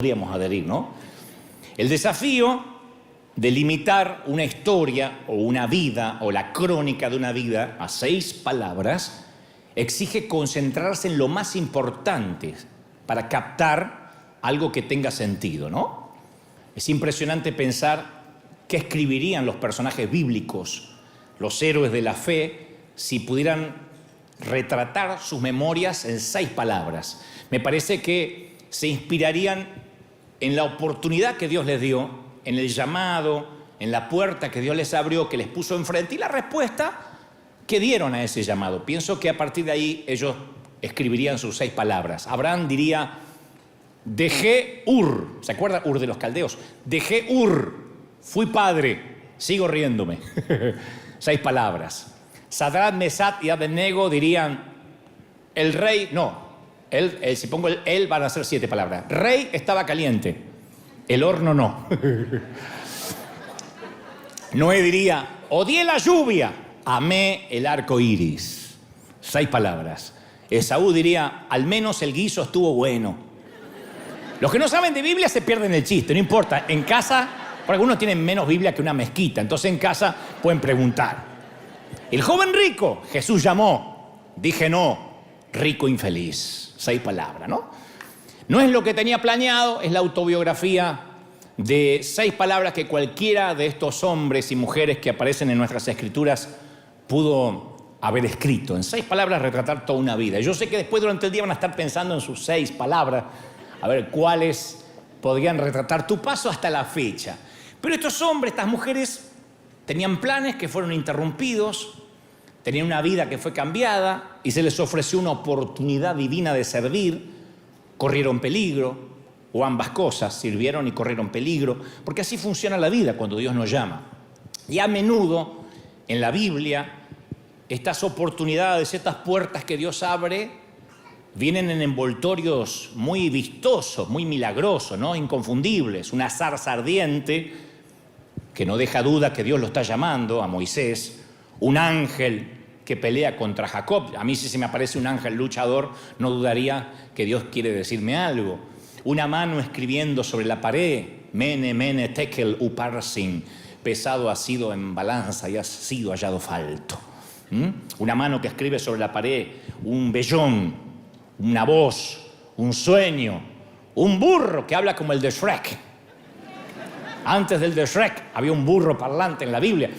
podríamos adherir, ¿no? El desafío de limitar una historia o una vida o la crónica de una vida a 6 palabras exige concentrarse en lo más importante para captar algo que tenga sentido, ¿no? Es impresionante pensar qué escribirían los personajes bíblicos, los héroes de la fe, si pudieran retratar sus memorias en 6 palabras. Me parece que se inspirarían en la oportunidad que Dios les dio, en el llamado, en la puerta que Dios les abrió, que les puso enfrente, y la respuesta que dieron a ese llamado. Pienso que a partir de ahí ellos escribirían sus 6 palabras. Abraham diría: dejé Ur. ¿Se acuerda Ur de los caldeos? Dejé Ur, fui padre, sigo riéndome. 6 palabras. Sadrach, Mesach y Abednego dirían: el rey, no. Si pongo el van a ser 7 palabras. Rey estaba caliente, el horno no. Noé diría: odié la lluvia, amé el arco iris. 6 palabras. Esaú diría: al menos el guiso estuvo bueno. Los que no saben de Biblia se pierden el chiste, no importa. En casa, porque algunos tienen menos Biblia que una mezquita, entonces en casa pueden preguntar. El joven rico, Jesús llamó, dije no, rico infeliz. 6 palabras, ¿no? No es lo que tenía planeado, es la autobiografía de 6 palabras que cualquiera de estos hombres y mujeres que aparecen en nuestras escrituras pudo haber escrito. En 6 palabras retratar toda una vida. Yo sé que después durante el día van a estar pensando en sus 6 palabras, a ver cuáles podrían retratar tu paso hasta la fecha. Pero estos hombres, estas mujeres, tenían planes que fueron interrumpidos, tenían una vida que fue cambiada y se les ofreció una oportunidad divina de servir. Corrieron peligro, o ambas cosas, sirvieron y corrieron peligro, porque así funciona la vida cuando Dios nos llama. Y a menudo en la Biblia estas oportunidades, estas puertas que Dios abre, vienen en envoltorios muy vistosos, muy milagrosos, ¿no? Inconfundibles. Una zarza ardiente que no deja duda que Dios lo está llamando a Moisés. Un ángel que pelea contra Jacob. A mí si se me aparece un ángel luchador, no dudaría que Dios quiere decirme algo. Una mano escribiendo sobre la pared. Mene, mene, tekel, uparsin. Pesado ha sido en balanza y ha sido hallado falto. Una mano que escribe sobre la pared. Un vellón, una voz, un sueño. Un burro que habla como el de Shrek. Antes del de Shrek había un burro parlante en la Biblia.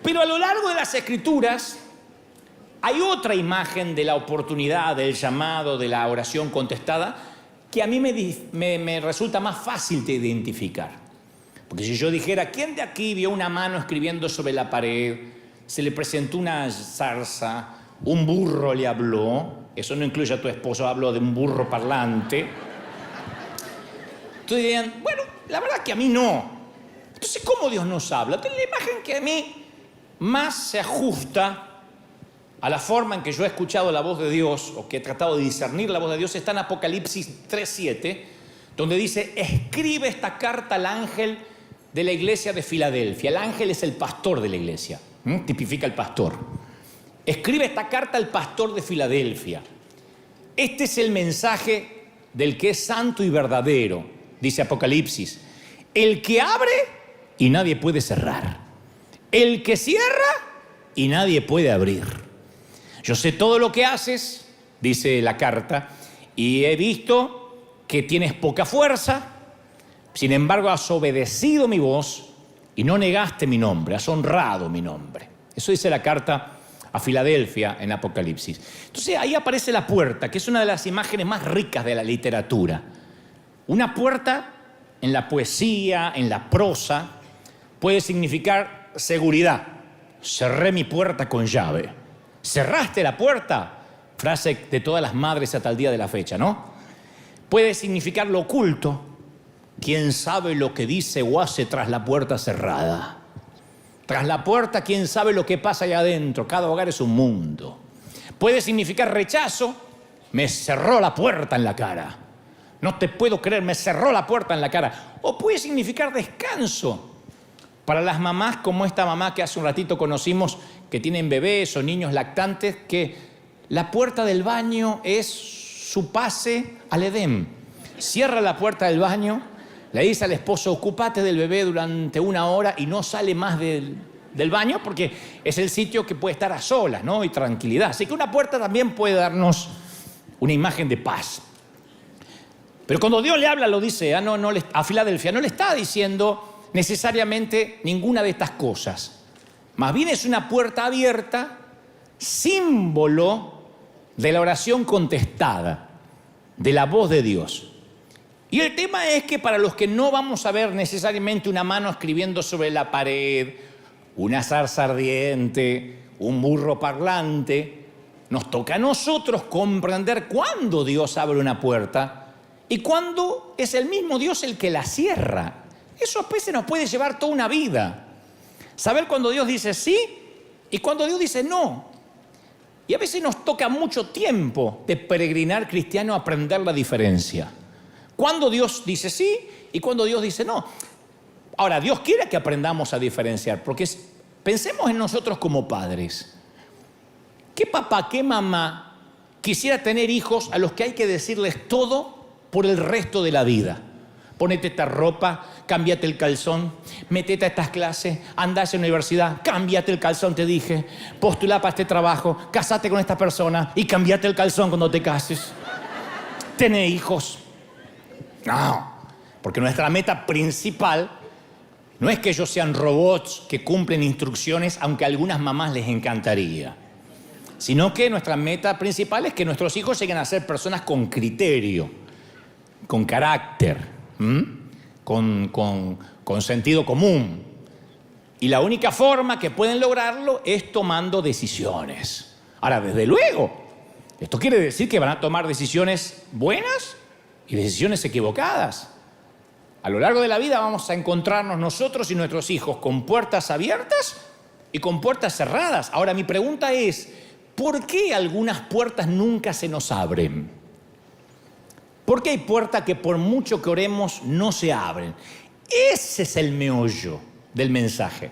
Pero a lo largo de las Escrituras hay otra imagen de la oportunidad, del llamado, de la oración contestada, que a mí me resulta más fácil de identificar. Porque si yo dijera: ¿quién de aquí vio una mano escribiendo sobre la pared? Se le presentó una zarza, un burro le habló. Eso no incluye a tu esposo, hablo de un burro parlante. Entonces dirían: bueno, la verdad que a mí no. Entonces, ¿cómo Dios nos habla? Entonces, la imagen que a mí más se ajusta a la forma en que yo he escuchado la voz de Dios, o que he tratado de discernir la voz de Dios, está en Apocalipsis 3:7, donde dice: escribe esta carta al ángel de la iglesia de Filadelfia. El ángel es el pastor de la iglesia, tipifica el pastor. Escribe esta carta al pastor de Filadelfia. Este es el mensaje del que es santo y verdadero, dice Apocalipsis. El que abre y nadie puede cerrar. El que cierra y nadie puede abrir. Yo sé todo lo que haces, dice la carta, y he visto que tienes poca fuerza. Sin embargo, has obedecido mi voz y no negaste mi nombre, has honrado mi nombre. Eso dice la carta a Filadelfia en Apocalipsis. Entonces ahí aparece la puerta, que es una de las imágenes más ricas de la literatura. Una puerta en la poesía, en la prosa, puede significar seguridad. Cerré mi puerta con llave. ¿Cerraste la puerta? Frase de todas las madres hasta el día de la fecha, ¿no? Puede significar lo oculto. ¿Quién sabe lo que dice o hace tras la puerta cerrada? Tras la puerta, ¿quién sabe lo que pasa allá adentro? Cada hogar es un mundo. Puede significar rechazo. Me cerró la puerta en la cara. No te puedo creer, me cerró la puerta en la cara. O puede significar descanso. Para las mamás, como esta mamá que hace un ratito conocimos, que tienen bebés o niños lactantes, que la puerta del baño es su pase al Edén. cierra la puerta del baño, le dice al esposo, ocúpate del bebé durante 1 hora y no sale más del baño porque es el sitio que puede estar a solas, ¿no? Y tranquilidad. Así que una puerta también puede darnos una imagen de paz. Pero cuando Dios le habla, lo dice a Filadelfia, no le está diciendo necesariamente ninguna de estas cosas. Más bien es una puerta abierta, símbolo de la oración contestada, de la voz de Dios. Y el tema es que para los que no vamos a ver necesariamente una mano escribiendo sobre la pared, una zarza ardiente, un burro parlante, nos toca a nosotros comprender cuándo Dios abre una puerta y cuándo es el mismo Dios el que la cierra. Eso a veces nos puede llevar toda una vida. Saber cuándo Dios dice sí y cuándo Dios dice no. Y a veces nos toca mucho tiempo de peregrinar cristiano aprender la diferencia. Cuándo Dios dice sí y cuándo Dios dice no. Ahora, Dios quiere que aprendamos a diferenciar, porque pensemos en nosotros como padres. ¿Qué papá, qué mamá quisiera tener hijos a los que hay que decirles todo por el resto de la vida? Ponete esta ropa, cámbiate el calzón, metete a estas clases, andá a esa universidad, cámbiate el calzón, te dije, postulá para este trabajo, casate con esta persona y cámbiate el calzón cuando te cases. Tené hijos. No, porque nuestra meta principal no es que ellos sean robots que cumplen instrucciones, aunque a algunas mamás les encantaría, sino que nuestra meta principal es que nuestros hijos lleguen a ser personas con criterio, con carácter, con sentido común. Y la única forma que pueden lograrlo es tomando decisiones. Ahora, desde luego, esto quiere decir que van a tomar decisiones buenas y decisiones equivocadas. A lo largo de la vida vamos a encontrarnos nosotros y nuestros hijos con puertas abiertas y con puertas cerradas. Ahora, mi pregunta es, ¿por qué algunas puertas nunca se nos abren? ¿Por qué hay puertas que por mucho que oremos no se abren? Ese es el meollo del mensaje.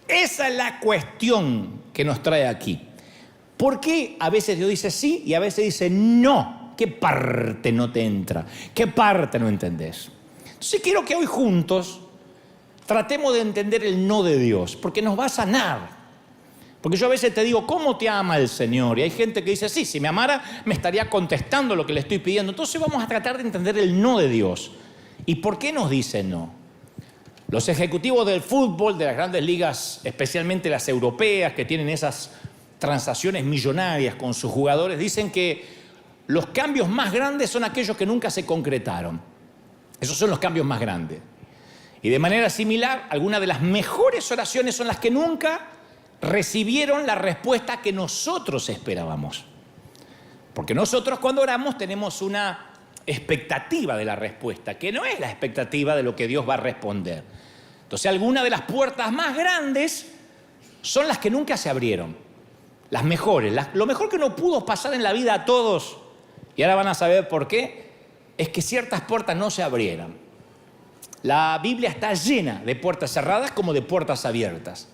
Esa es la cuestión que nos trae aquí. ¿Por qué a veces Dios dice sí y a veces dice no? ¿Qué parte no te entra? ¿Qué parte no entendés? Entonces quiero que hoy juntos tratemos de entender el no de Dios, porque nos va a sanar. Porque yo a veces te digo, ¿cómo te ama el Señor? Y hay gente que dice, sí, si me amara, me estaría contestando lo que le estoy pidiendo. Entonces vamos a tratar de entender el no de Dios. ¿Y por qué nos dice no? Los ejecutivos del fútbol, de las grandes ligas, especialmente las europeas, que tienen esas transacciones millonarias con sus jugadores, dicen que los cambios más grandes son aquellos que nunca se concretaron. Esos son los cambios más grandes. Y de manera similar, algunas de las mejores oraciones son las que nunca recibieron la respuesta que nosotros esperábamos. Porque nosotros cuando oramos tenemos una expectativa de la respuesta, que no es la expectativa de lo que Dios va a responder. Entonces, algunas de las puertas más grandes son las que nunca se abrieron. Las mejores, lo mejor que no pudo pasar en la vida a todos, y ahora van a saber por qué, es que ciertas puertas no se abrieran. La Biblia está llena de puertas cerradas como de puertas abiertas.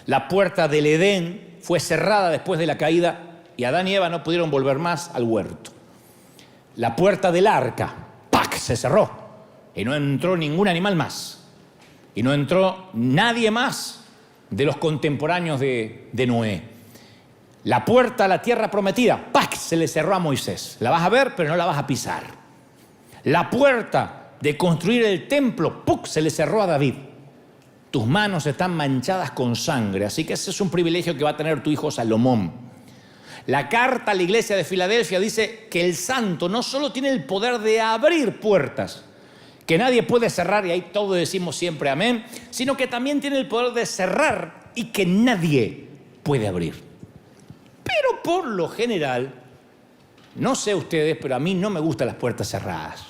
La puerta del Edén fue cerrada después de la caída y Adán y Eva no pudieron volver más al huerto. La puerta del arca, ¡pac!, se cerró y no entró ningún animal más. Y no entró nadie más de los contemporáneos de Noé. La puerta a la tierra prometida, ¡pac!, se le cerró a Moisés. La vas a ver, pero no la vas a pisar. La puerta de construir el templo, ¡puc!, se le cerró a David. Tus manos están manchadas con sangre, así que ese es un privilegio que va a tener tu hijo Salomón. La carta a la iglesia de Filadelfia dice que el santo no solo tiene el poder de abrir puertas, que nadie puede cerrar, y ahí todos decimos siempre amén, sino que también tiene el poder de cerrar y que nadie puede abrir. Pero por lo general, no sé ustedes, pero a mí no me gustan las puertas cerradas.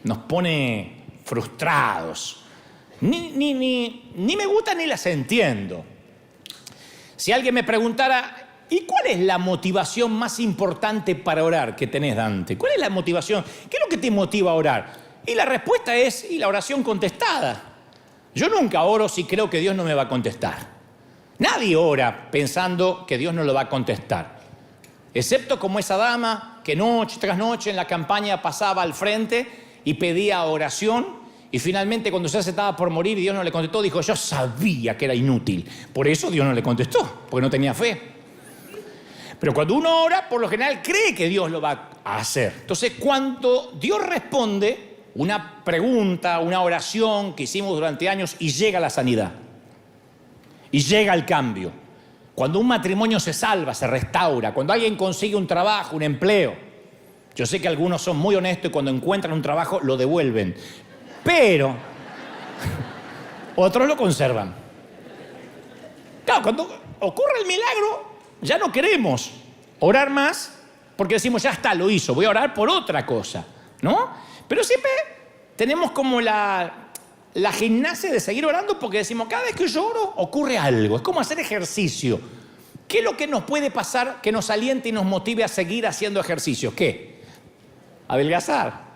Nos pone frustrados. Ni me gustan ni las entiendo. Si alguien me preguntara, ¿y cuál es la motivación más importante para orar que tenés, Dante? ¿Cuál es la motivación? ¿Qué es lo que te motiva a orar? Y la respuesta es, la oración contestada. Yo nunca oro si creo que Dios no me va a contestar. Nadie ora pensando que Dios no lo va a contestar. Excepto como esa dama que noche tras noche en la campaña pasaba al frente y pedía oración, y finalmente cuando ya se estaba por morir y Dios no le contestó, dijo: yo sabía que era inútil. Por eso Dios no le contestó, porque no tenía fe. Pero cuando uno ora, por lo general cree que Dios lo va a hacer. Entonces, cuando Dios responde una pregunta, una oración que hicimos durante años, y llega la sanidad, y llega el cambio, cuando un matrimonio se salva, se restaura, cuando alguien consigue un trabajo, un empleo. Yo sé que algunos son muy honestos y cuando encuentran un trabajo lo devuelven, pero otros lo conservan. Claro, cuando ocurre el milagro, ya no queremos orar más porque decimos: ya está, lo hizo, voy a orar por otra cosa, ¿no? Pero siempre tenemos como la gimnasia de seguir orando, porque decimos: cada vez que yo oro ocurre algo. Es como hacer ejercicio. ¿Qué es lo que nos puede pasar que nos aliente y nos motive a seguir haciendo ejercicio? ¿Qué? Adelgazar.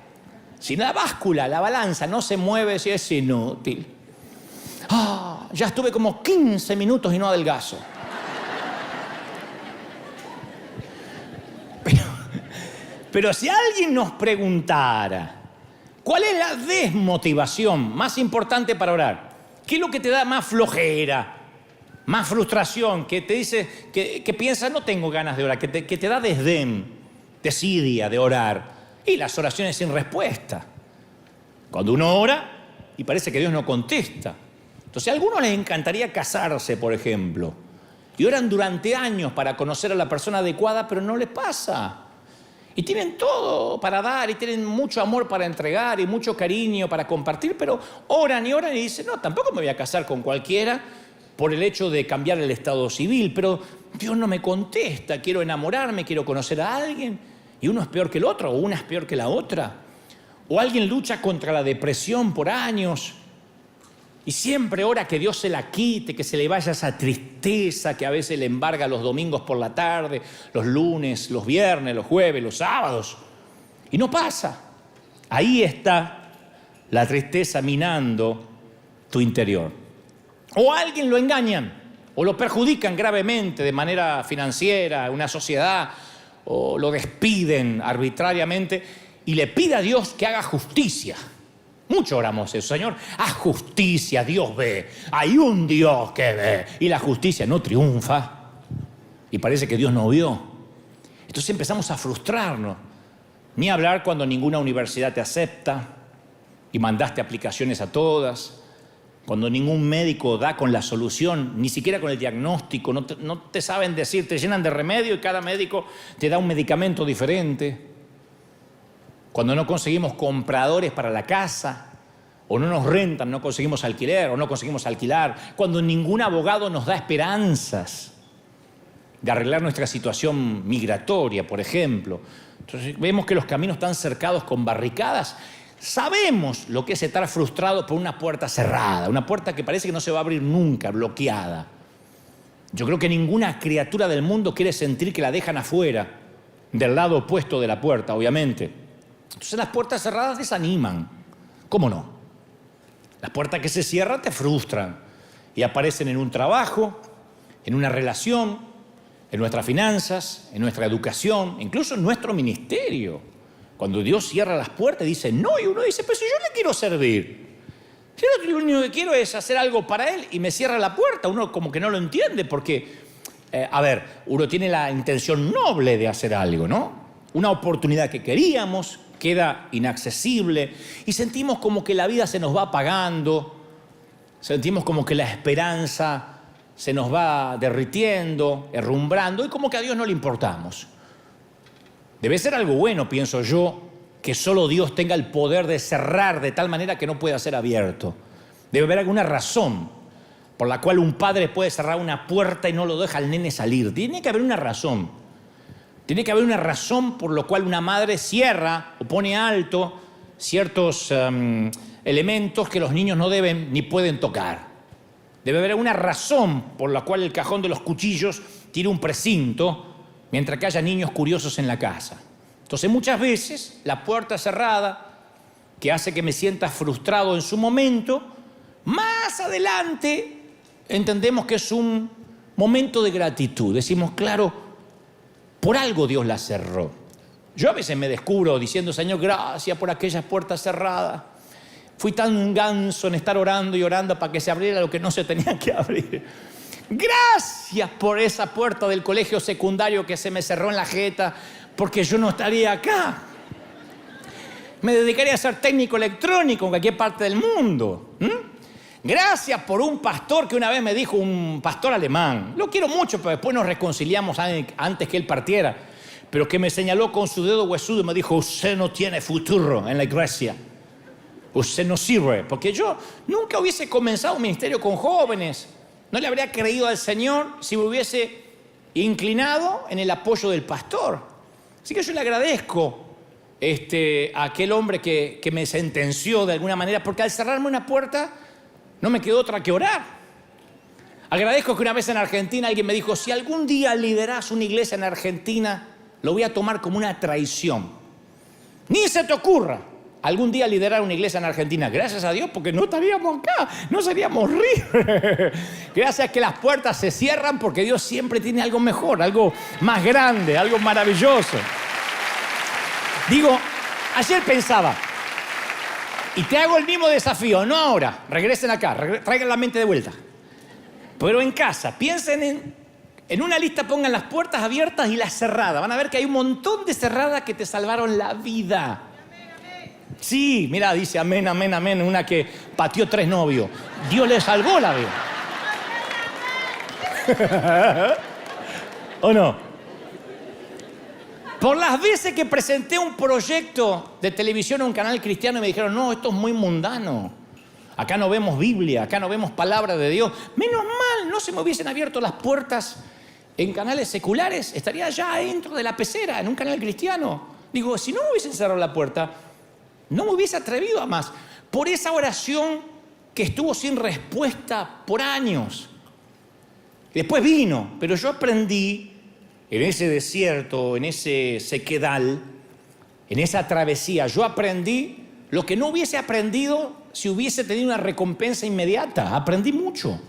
Si la báscula, la balanza no se mueve, si es inútil. Ya estuve como 15 minutos y no adelgazo. Pero si alguien nos preguntara: ¿cuál es la desmotivación más importante para orar? ¿Qué es lo que te da más flojera, más frustración, que te dice, que piensas: no tengo ganas de orar, que te da desdén, desidia de orar? Y las oraciones sin respuesta. Cuando uno ora y parece que Dios no contesta. Entonces a algunos les encantaría casarse, por ejemplo, y oran durante años para conocer a la persona adecuada, pero no les pasa. Y tienen todo para dar, y tienen mucho amor para entregar, y mucho cariño para compartir, pero oran y dicen: no, tampoco me voy a casar con cualquiera por el hecho de cambiar el estado civil, pero Dios no me contesta, quiero enamorarme, quiero conocer a alguien, y uno es peor que el otro, o una es peor que la otra. O alguien lucha contra la depresión por años, y siempre ora que Dios se la quite, que se le vaya esa tristeza que a veces le embarga los domingos por la tarde, los lunes, los viernes, los jueves, los sábados. Y no pasa. Ahí está la tristeza minando tu interior. O a alguien lo engañan o lo perjudican gravemente de manera financiera, una sociedad, o lo despiden arbitrariamente y le pide a Dios que haga justicia. Mucho oramos eso: Señor, haz justicia, Dios ve. Hay un Dios que ve. Y la justicia no triunfa. Y parece que Dios no vio. Entonces empezamos a frustrarnos. Ni hablar cuando ninguna universidad te acepta y mandaste aplicaciones a todas. Cuando ningún médico da con la solución, ni siquiera con el diagnóstico. No te saben decir, te llenan de remedio y cada médico te da un medicamento diferente. Cuando no conseguimos compradores para la casa, o no nos rentan, no conseguimos alquiler, o no conseguimos alquilar. Cuando ningún abogado nos da esperanzas de arreglar nuestra situación migratoria, por ejemplo. Entonces vemos que los caminos están cercados con barricadas. Sabemos lo que es estar frustrado por una puerta cerrada, una puerta que parece que no se va a abrir nunca, bloqueada. Yo creo que ninguna criatura del mundo quiere sentir que la dejan afuera, del lado opuesto de la puerta, obviamente. Entonces las puertas cerradas desaniman. ¿Cómo no? Las puertas que se cierran te frustran y aparecen en un trabajo, en una relación, en nuestras finanzas, en nuestra educación, incluso en nuestro ministerio. Cuando Dios cierra las puertas dice no, y uno dice: pero si yo le quiero servir, si yo lo único que quiero es hacer algo para Él, y me cierra la puerta. Uno como que no lo entiende porque, uno tiene la intención noble de hacer algo, ¿no? Una oportunidad que queríamos queda inaccesible y sentimos como que la vida se nos va apagando, sentimos como que la esperanza se nos va derritiendo, herrumbrando, y como que a Dios no le importamos. Debe ser algo bueno, pienso yo, que solo Dios tenga el poder de cerrar de tal manera que no pueda ser abierto. Debe haber alguna razón por la cual un padre puede cerrar una puerta y no lo deja al nene salir. Tiene que haber una razón. Tiene que haber una razón por la cual una madre cierra o pone alto ciertos elementos que los niños no deben ni pueden tocar. Debe haber una razón por la cual el cajón de los cuchillos tiene un precinto mientras que haya niños curiosos en la casa. Entonces muchas veces la puerta cerrada, que hace que me sienta frustrado en su momento, más adelante entendemos que es un momento de gratitud. Decimos: claro, por algo Dios la cerró. Yo a veces me descubro diciendo, Señor, gracias por aquellas puertas cerradas. Fui tan ganso en estar orando y orando para que se abriera lo que no se tenía que abrir. Gracias por esa puerta del colegio secundario que se me cerró en la jeta, porque yo no estaría acá. Me dedicaría a ser técnico electrónico en cualquier parte del mundo. Gracias por un pastor que una vez me dijo, un pastor alemán. Lo quiero mucho, pero después nos reconciliamos antes que él partiera. Pero que me señaló con su dedo huesudo y me dijo, usted no tiene futuro en la iglesia. Usted no sirve. Porque yo nunca hubiese comenzado un ministerio con jóvenes. No le habría creído al Señor si me hubiese inclinado en el apoyo del pastor. Así que yo le agradezco a aquel hombre que me sentenció de alguna manera, porque al cerrarme una puerta no me quedó otra que orar. Agradezco que una vez en Argentina alguien me dijo, si algún día liderás una iglesia en Argentina, lo voy a tomar como una traición. Ni se te ocurra algún día liderar una iglesia en Argentina. Gracias a Dios, porque no estaríamos acá, no seríamos ricos. Gracias a que las puertas se cierran, porque Dios siempre tiene algo mejor, algo más grande, algo maravilloso. Digo, ayer pensaba, y te hago el mismo desafío, no ahora, regresen acá, traigan la mente de vuelta. Pero en casa, piensen en una lista, pongan las puertas abiertas y las cerradas. Van a ver que hay un montón de cerradas que te salvaron la vida. Sí, mira, dice amén, amén, amén, una que pateó 3 novios. Dios le salvó la vida. ¿O no? Por las veces que presenté un proyecto de televisión a un canal cristiano y me dijeron, no, esto es muy mundano. Acá no vemos Biblia, acá no vemos palabra de Dios. Menos mal, no se me hubiesen abierto las puertas en canales seculares. Estaría allá dentro de la pecera, en un canal cristiano. Digo, si no me hubiesen cerrado la puerta, no me hubiese atrevido a más. Por esa oración que estuvo sin respuesta por años. Después vino, pero yo aprendí en ese desierto, en ese sequedal, en esa travesía, yo aprendí lo que no hubiese aprendido si hubiese tenido una recompensa inmediata. Aprendí mucho.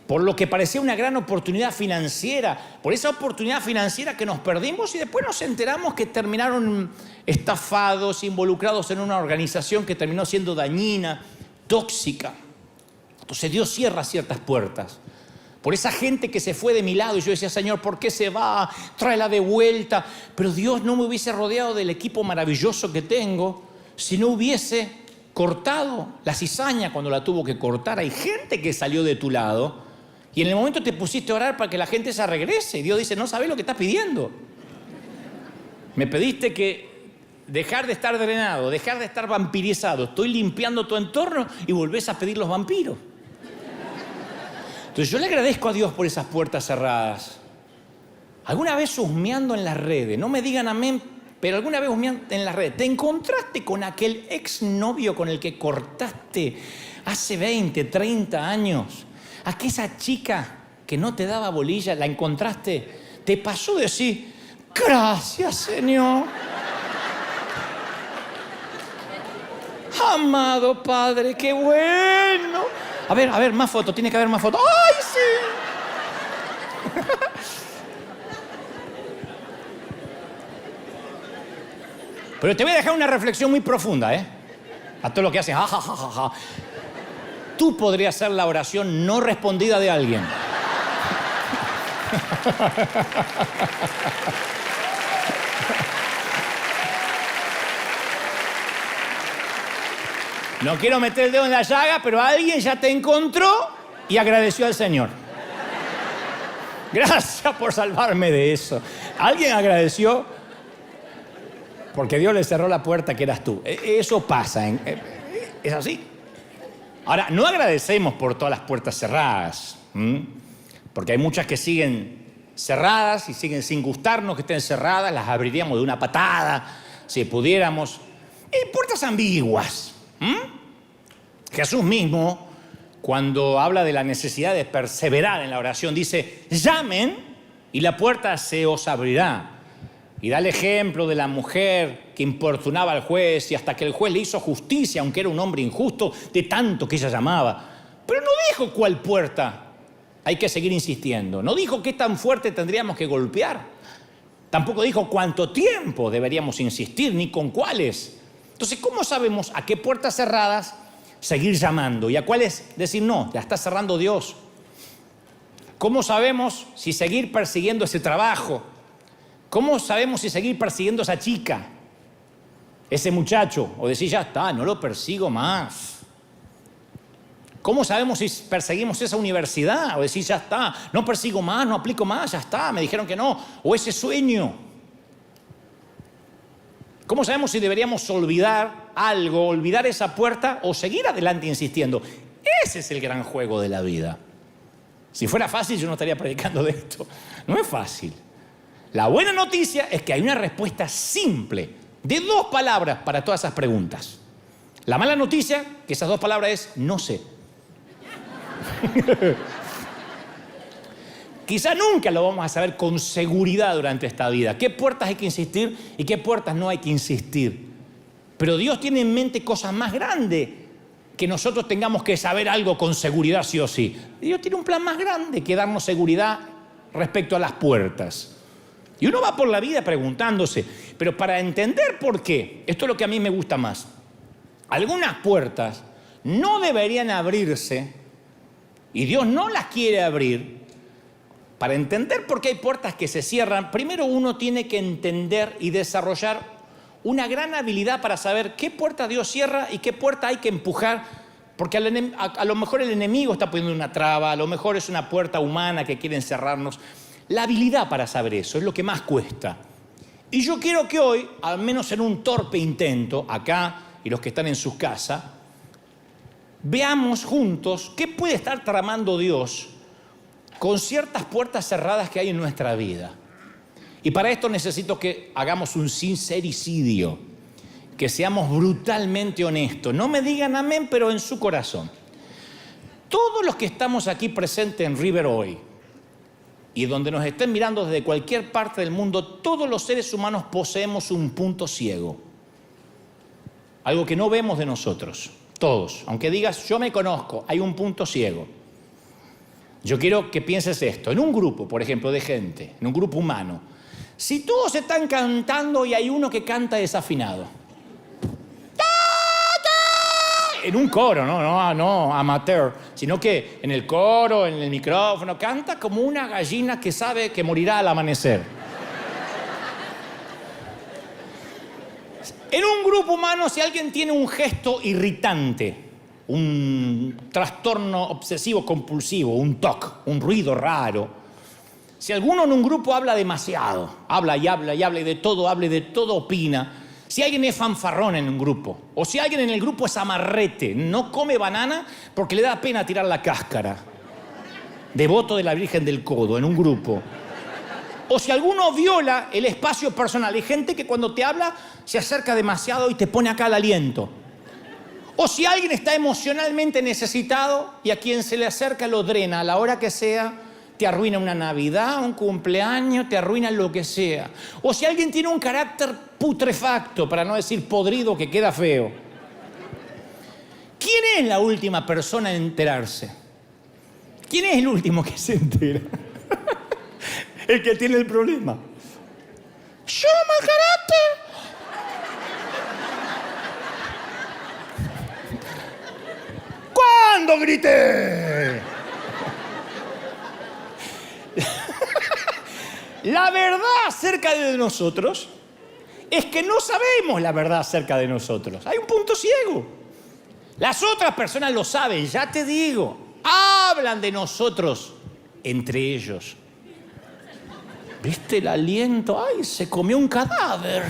Por lo que parecía una gran oportunidad financiera, por esa oportunidad financiera que nos perdimos y después nos enteramos que terminaron estafados, involucrados en una organización que terminó siendo dañina, tóxica. Entonces Dios cierra ciertas puertas. Por esa gente que se fue de mi lado y yo decía, Señor, ¿por qué se va? Tráela de vuelta. Pero Dios no me hubiese rodeado del equipo maravilloso que tengo si no hubiese cortado la cizaña cuando la tuvo que cortar. Hay gente que salió de tu lado y en el momento te pusiste a orar para que la gente se regrese. Y Dios dice, no sabés lo que estás pidiendo. Me pediste que dejar de estar drenado, dejar de estar vampirizado. Estoy limpiando tu entorno y volvés a pedir los vampiros. Entonces yo le agradezco a Dios por esas puertas cerradas. Alguna vez husmeando en las redes, no me digan amén, pero alguna vez husmeando en las redes, ¿te encontraste con aquel exnovio con el que cortaste hace 20, 30 años? Aquella chica que no te daba bolilla, ¿la encontraste? ¿Te pasó de decir, gracias, Señor? Amado Padre, qué bueno. A ver, más fotos, tiene que haber más fotos. ¡Ay, sí! Pero te voy a dejar una reflexión muy profunda, a todo lo que hacen. Ja, ja, ja, ja, ja. Tú podrías ser la oración no respondida de alguien. No quiero meter el dedo en la llaga, pero alguien ya te encontró y agradeció al Señor. Gracias por salvarme de eso. Alguien agradeció porque Dios le cerró la puerta que eras tú. Eso pasa. Es así. Ahora, no agradecemos por todas las puertas cerradas. Porque hay muchas que siguen cerradas y siguen sin gustarnos que estén cerradas. Las abriríamos de una patada si pudiéramos. Puertas ambiguas. Jesús mismo, cuando habla de la necesidad de perseverar en la oración, dice, llamen y la puerta se os abrirá. Y da el ejemplo de la mujer que importunaba al juez y hasta que el juez le hizo justicia, aunque era un hombre injusto, de tanto que ella llamaba. Pero no dijo cuál puerta hay que seguir insistiendo. No dijo qué tan fuerte tendríamos que golpear. Tampoco dijo cuánto tiempo deberíamos insistir, ni con cuáles. Entonces, ¿cómo sabemos a qué puertas cerradas seguir llamando y a cuáles decir no, ya está cerrando Dios? ¿Cómo sabemos si seguir persiguiendo ese trabajo? ¿Cómo sabemos si seguir persiguiendo a esa chica, ese muchacho? O decir, ya está, no lo persigo más. ¿Cómo sabemos si perseguimos esa universidad? O decir, ya está, no persigo más, no aplico más, ya está, me dijeron que no. O ese sueño. ¿Cómo sabemos si deberíamos olvidar algo, olvidar esa puerta o seguir adelante insistiendo? Ese es el gran juego de la vida. Si fuera fácil, yo no estaría predicando de esto. No es fácil. La buena noticia es que hay una respuesta simple de 2 palabras para todas esas preguntas. La mala noticia, que esas 2 palabras es no sé. Quizá nunca lo vamos a saber con seguridad durante esta vida. ¿Qué puertas hay que insistir y qué puertas no hay que insistir? Pero Dios tiene en mente cosas más grandes que nosotros tengamos que saber algo con seguridad sí o sí. Dios tiene un plan más grande que darnos seguridad respecto a las puertas. Y uno va por la vida preguntándose, pero para entender por qué, esto es lo que a mí me gusta más. Algunas puertas no deberían abrirse y Dios no las quiere abrir. Para entender por qué hay puertas que se cierran, primero uno tiene que entender y desarrollar una gran habilidad para saber qué puerta Dios cierra y qué puerta hay que empujar, porque a lo mejor el enemigo está poniendo una traba, a lo mejor es una puerta humana que quiere encerrarnos. La habilidad para saber eso es lo que más cuesta. Y yo quiero que hoy, al menos en un torpe intento, acá y los que están en sus casas, veamos juntos qué puede estar tramando Dios con ciertas puertas cerradas que hay en nuestra vida. Y para esto necesito que hagamos un sincericidio, que seamos brutalmente honestos. No me digan amén, pero en su corazón. Todos los que estamos aquí presentes en River hoy, y donde nos estén mirando desde cualquier parte del mundo, todos los seres humanos poseemos un punto ciego. Algo que no vemos de nosotros, todos. Aunque digas, yo me conozco, hay un punto ciego. Yo quiero que pienses esto. En un grupo, por ejemplo, de gente, en un grupo humano, si todos están cantando y hay uno que canta desafinado. En un coro, no amateur, sino que en el coro, en el micrófono, canta como una gallina que sabe que morirá al amanecer. En un grupo humano, si alguien tiene un gesto irritante, un trastorno obsesivo compulsivo, un TOC, un ruido raro, si alguno en un grupo habla demasiado, habla y de todo, opina, si alguien es fanfarrón en un grupo, o si alguien en el grupo es amarrete, no come banana porque le da pena tirar la cáscara, devoto de la Virgen del Codo en un grupo, o si alguno viola el espacio personal, hay gente que cuando te habla se acerca demasiado y te pone acá el aliento, o si alguien está emocionalmente necesitado y a quien se le acerca lo drena a la hora que sea, te arruina una Navidad, un cumpleaños, te arruina lo que sea. O si alguien tiene un carácter putrefacto, para no decir podrido, que queda feo. ¿Quién es la última persona en enterarse? ¿Quién es el último que se entera? El que tiene el problema. ¡Yo, mal carácter! ¿Cuándo grité? La verdad acerca de nosotros es que no sabemos la verdad acerca de nosotros. Hay un punto ciego. Las otras personas lo saben, ya te digo. Hablan de nosotros entre ellos. ¿Viste el aliento? ¡Ay, se comió un cadáver!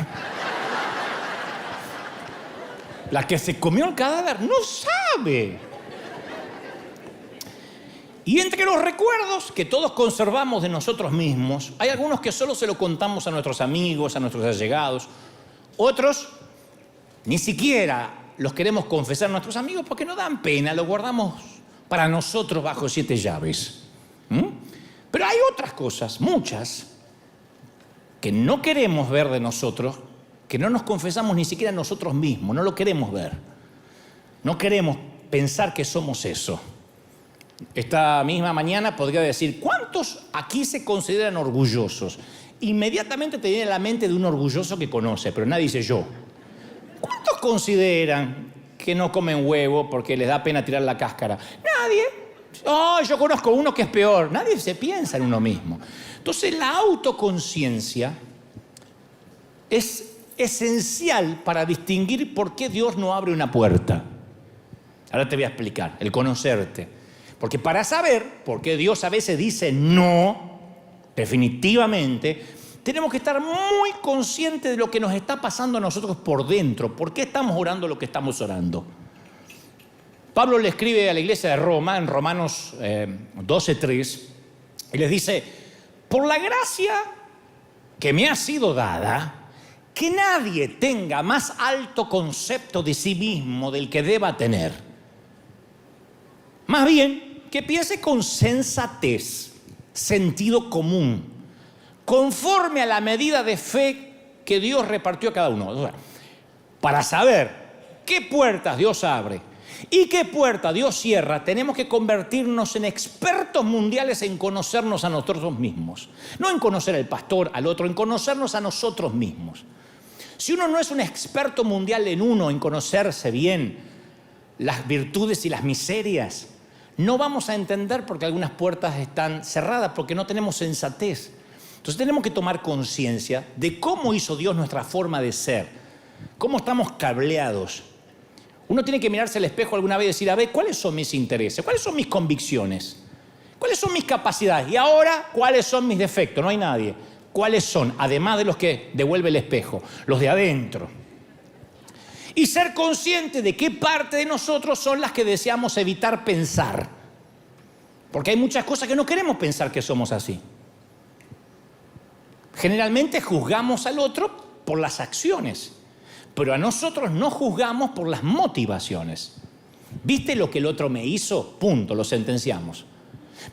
La que se comió el cadáver no sabe. Y entre los recuerdos que todos conservamos de nosotros mismos, hay algunos que solo se lo contamos a nuestros amigos, a nuestros allegados. Otros, ni siquiera los queremos confesar a nuestros amigos porque nos dan pena, lo guardamos para nosotros bajo 7 llaves. Pero hay otras cosas, muchas, que no queremos ver de nosotros, que no nos confesamos ni siquiera a nosotros mismos, no lo queremos ver. No queremos pensar que somos eso. Esta misma mañana podría decir, ¿cuántos aquí se consideran orgullosos? inmediatamente te viene a la mente de un orgulloso que conoce, pero nadie dice yo. ¿Cuántos consideran que no comen huevo porque les da pena tirar la cáscara? Nadie. Oh, yo conozco uno que es peor. Nadie se piensa en uno mismo. Entonces la autoconciencia es esencial para distinguir por qué Dios no abre una puerta. Ahora te voy a explicar, el conocerte. Porque para saber por qué Dios a veces dice no, definitivamente, tenemos que estar muy conscientes de lo que nos está pasando a nosotros por dentro. ¿Por qué estamos orando lo que estamos orando? Pablo le escribe a la iglesia de Roma, en Romanos 12:3, y les dice: por la gracia que me ha sido dada, que nadie tenga más alto concepto de sí mismo del que deba tener. Más bien, que piense con sensatez, sentido común, conforme a la medida de fe que Dios repartió a cada uno. O sea, para saber qué puertas Dios abre y qué puertas Dios cierra, tenemos que convertirnos en expertos mundiales en conocernos a nosotros mismos. No en conocer al pastor, al otro, en conocernos a nosotros mismos. Si uno no es un experto mundial en uno, en conocerse bien las virtudes y las miserias, no vamos a entender por qué algunas puertas están cerradas, porque no tenemos sensatez. Entonces tenemos que tomar conciencia de cómo hizo Dios nuestra forma de ser, cómo estamos cableados. Uno tiene que mirarse al espejo alguna vez y decir: a ver, ¿cuáles son mis intereses? ¿Cuáles son mis convicciones? ¿Cuáles son mis capacidades? Y ahora, ¿cuáles son mis defectos? No hay nadie. ¿Cuáles son? Además de los que devuelve el espejo, los de adentro. Y ser consciente de qué parte de nosotros son las que deseamos evitar pensar. Porque hay muchas cosas que no queremos pensar que somos así. Generalmente juzgamos al otro por las acciones, pero a nosotros no juzgamos por las motivaciones. ¿Viste lo que el otro me hizo? Punto, lo sentenciamos.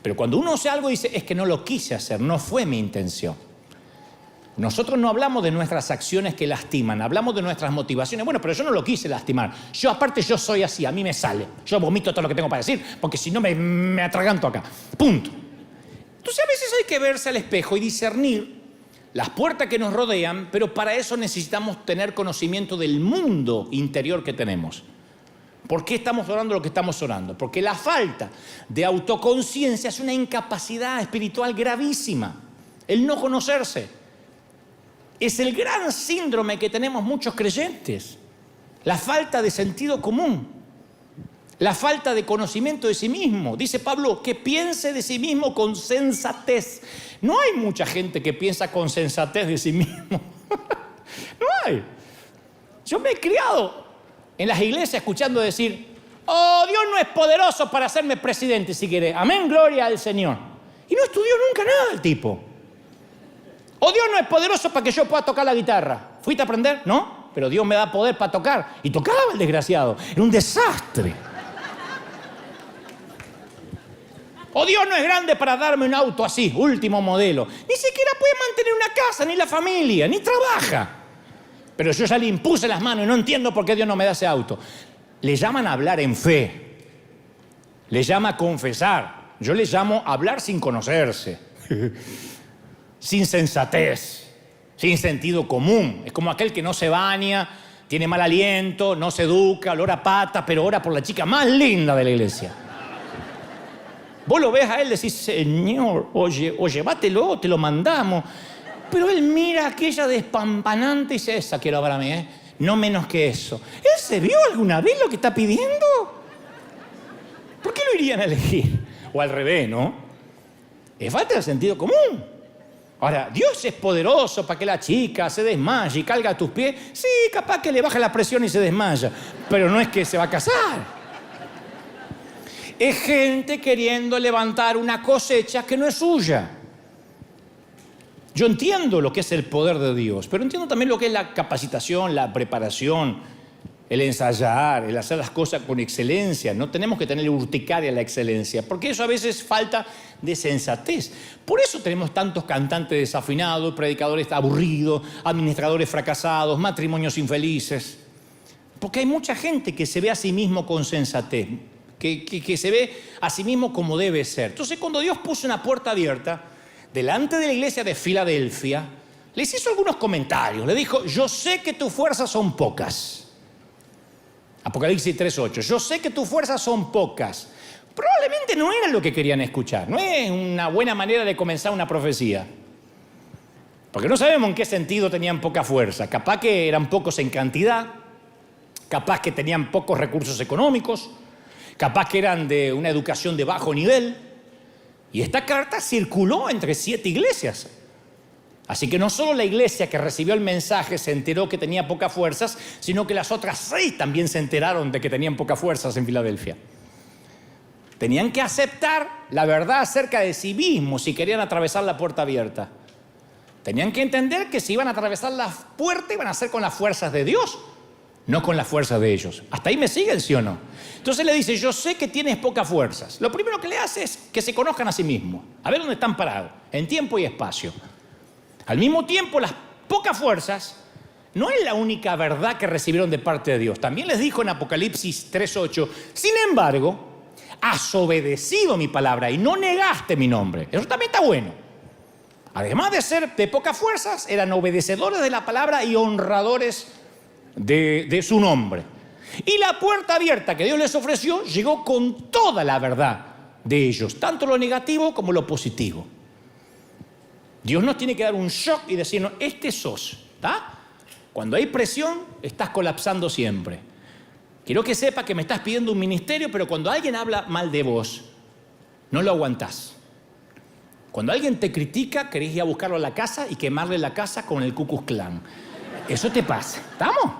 Pero cuando uno hace algo dice: es que no lo quise hacer, no fue mi intención. Nosotros no hablamos de nuestras acciones que lastiman, hablamos de nuestras motivaciones. Bueno, pero yo no lo quise lastimar. Yo soy así, a mí me sale. Yo vomito todo lo que tengo para decir, porque si no me atraganto acá. Punto. Entonces a veces hay que verse al espejo y discernir las puertas que nos rodean, pero para eso necesitamos tener conocimiento del mundo interior que tenemos. ¿Por qué estamos orando lo que estamos orando? Porque la falta de autoconciencia es una incapacidad espiritual gravísima. El no conocerse es el gran síndrome que tenemos muchos creyentes. La falta de sentido común, la falta de conocimiento de sí mismo. Dice Pablo que piense de sí mismo con sensatez. No hay mucha gente que piensa con sensatez de sí mismo. No hay. Yo me he criado en las iglesias escuchando decir: oh, Dios no es poderoso para hacerme presidente si quiere. Amén, gloria al Señor. Y no estudió nunca nada el tipo. O Dios no es poderoso para que yo pueda tocar la guitarra. ¿Fuiste a aprender? No, pero Dios me da poder para tocar. Y tocaba el desgraciado. Era un desastre. O Dios no es grande para darme un auto así, último modelo. Ni siquiera puede mantener una casa, ni la familia, ni trabaja. Pero yo ya le impuse las manos y no entiendo por qué Dios no me da ese auto. Le llaman a hablar en fe. Le llama a confesar. Yo le llamo a hablar sin conocerse. Sin sensatez, sin sentido común. Es como aquel que no se baña, tiene mal aliento, no se educa, olor a pata, pero ora por la chica más linda de la iglesia. Vos lo ves a él y decís: Señor, oye, llévatelo, te lo mandamos. Pero él mira a aquella despampanante y dice: esa quiero para mí, no menos que eso. ¿Él se vio alguna vez lo que está pidiendo? ¿Por qué lo irían a elegir? O al revés, ¿no? Es falta de sentido común. Ahora, Dios es poderoso para que la chica se desmaye y caiga a tus pies. Sí, capaz que le baja la presión y se desmaya, pero no es que se va a casar. Es gente queriendo levantar una cosecha que no es suya. Yo entiendo lo que es el poder de Dios, pero entiendo también lo que es la capacitación, la preparación, el ensayar, el hacer las cosas con excelencia. No tenemos que tener urticaria la excelencia, porque eso a veces falta de sensatez. Por eso tenemos tantos cantantes desafinados, predicadores aburridos, administradores fracasados, matrimonios infelices. Porque hay mucha gente que se ve a sí mismo con sensatez, que se ve a sí mismo como debe ser. Entonces, cuando Dios puso una puerta abierta, delante de la iglesia de Filadelfia, les hizo algunos comentarios. Le dijo, yo sé que tus fuerzas son pocas. Apocalipsis 3:8. Yo sé que tus fuerzas son pocas. Probablemente no era lo que querían escuchar. No es una buena manera de comenzar una profecía. Porque no sabemos en qué sentido tenían poca fuerza. Capaz que eran pocos en cantidad. Capaz que tenían pocos recursos económicos. Capaz que eran de una educación de bajo nivel. Y esta carta circuló entre 7 iglesias. Así que no solo la iglesia que recibió el mensaje se enteró que tenía pocas fuerzas, sino que las otras 6 también se enteraron de que tenían pocas fuerzas en Filadelfia. Tenían que aceptar la verdad acerca de sí mismos si querían atravesar la puerta abierta. Tenían que entender que si iban a atravesar la puerta iban a ser con las fuerzas de Dios, no con las fuerzas de ellos. ¿Hasta ahí me siguen, sí o no? Entonces le dice, yo sé que tienes pocas fuerzas. Lo primero que le hace es que se conozcan a sí mismos, a ver dónde están parados, en tiempo y espacio. Al mismo tiempo, las pocas fuerzas no es la única verdad que recibieron de parte de Dios. También les dijo en Apocalipsis 3:8, sin embargo, has obedecido mi palabra y no negaste mi nombre. Eso también está bueno. Además de ser de pocas fuerzas, eran obedecedores de la palabra y honradores de su nombre. Y la puerta abierta que Dios les ofreció llegó con toda la verdad de ellos, tanto lo negativo como lo positivo. Dios nos tiene que dar un shock y decirnos, este sos, ¿está? Cuando hay presión, estás colapsando siempre. Quiero que sepas que me estás pidiendo un ministerio, pero cuando alguien habla mal de vos, no lo aguantás. Cuando alguien te critica, querés ir a buscarlo a la casa y quemarle la casa con el Ku Klux Klan. Eso te pasa, ¿estamos?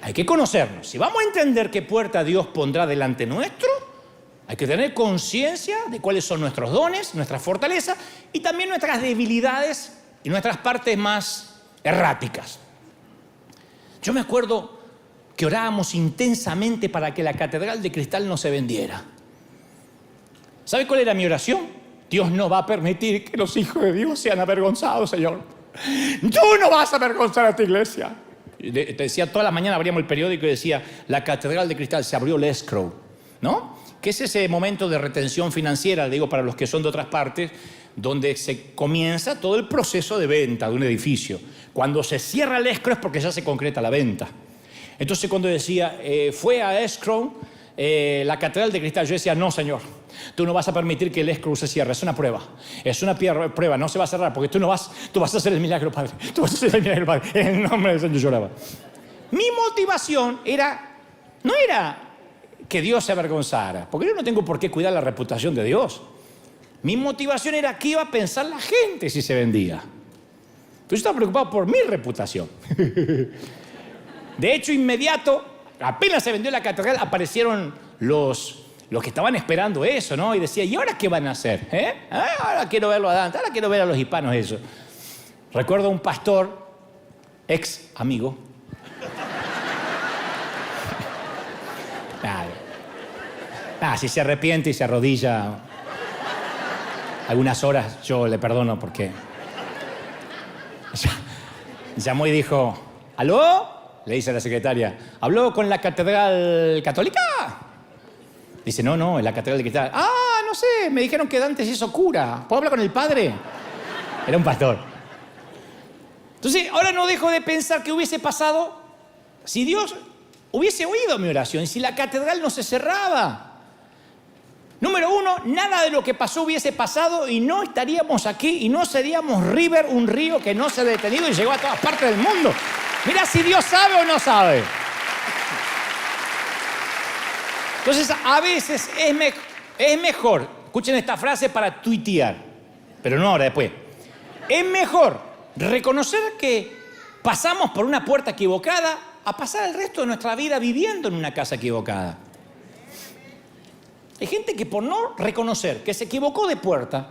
Hay que conocernos. Si vamos a entender qué puerta Dios pondrá delante nuestro, hay que tener conciencia de cuáles son nuestros dones, nuestras fortalezas y también nuestras debilidades y nuestras partes más erráticas. Yo me acuerdo que orábamos intensamente para que la catedral de cristal no se vendiera. ¿Sabe cuál era mi oración? Dios no va a permitir que los hijos de Dios sean avergonzados, Señor. Tú no vas a avergonzar a tu iglesia. Te decía, toda la mañana abríamos el periódico y decía, la catedral de cristal, se abrió el escrow, ¿no? Que es ese momento de retención financiera, digo para los que son de otras partes, donde se comienza todo el proceso de venta de un edificio. Cuando se cierra el escrow es porque ya se concreta la venta. Entonces cuando decía, fue a escrow la catedral de cristal, yo decía, no, Señor, tú no vas a permitir que el escrow se cierre, es una prueba, prueba, no se va a cerrar, porque tú vas a hacer el milagro, Padre, tú vas a hacer el milagro, Padre, en el nombre del Señor. Yo lloraba. Mi motivación no era que Dios se avergonzara, porque yo no tengo por qué cuidar la reputación de Dios. Mi motivación era qué iba a pensar la gente si se vendía. Entonces yo estaba preocupado por mi reputación. De hecho, inmediato, apenas se vendió la catedral, aparecieron los que estaban esperando eso, ¿no? Y decía, ¿y ahora qué van a hacer? Ahora quiero verlo a Dante, ahora quiero ver a los hispanos eso. Recuerdo a un pastor, ex amigo. Si se arrepiente y se arrodilla algunas horas, yo le perdono porque llamó y dijo, ¿aló? Le dice a la secretaria, ¿habló con la catedral católica? Dice, no, en la catedral de cristal. No sé, me dijeron que Dante se hizo cura. ¿Puedo hablar con el padre? Era un pastor. Entonces, ahora no dejo de pensar qué hubiese pasado si Dios hubiese oído mi oración, si la catedral no se cerraba. Número 1, nada de lo que pasó hubiese pasado y no estaríamos aquí y no seríamos River, un río que no se ha detenido y llegó a todas partes del mundo. Mira si Dios sabe o no sabe. Entonces, a veces es mejor, escuchen esta frase para tuitear, pero no ahora, después. Es mejor reconocer que pasamos por una puerta equivocada a pasar el resto de nuestra vida viviendo en una casa equivocada. Hay gente que por no reconocer que se equivocó de puerta,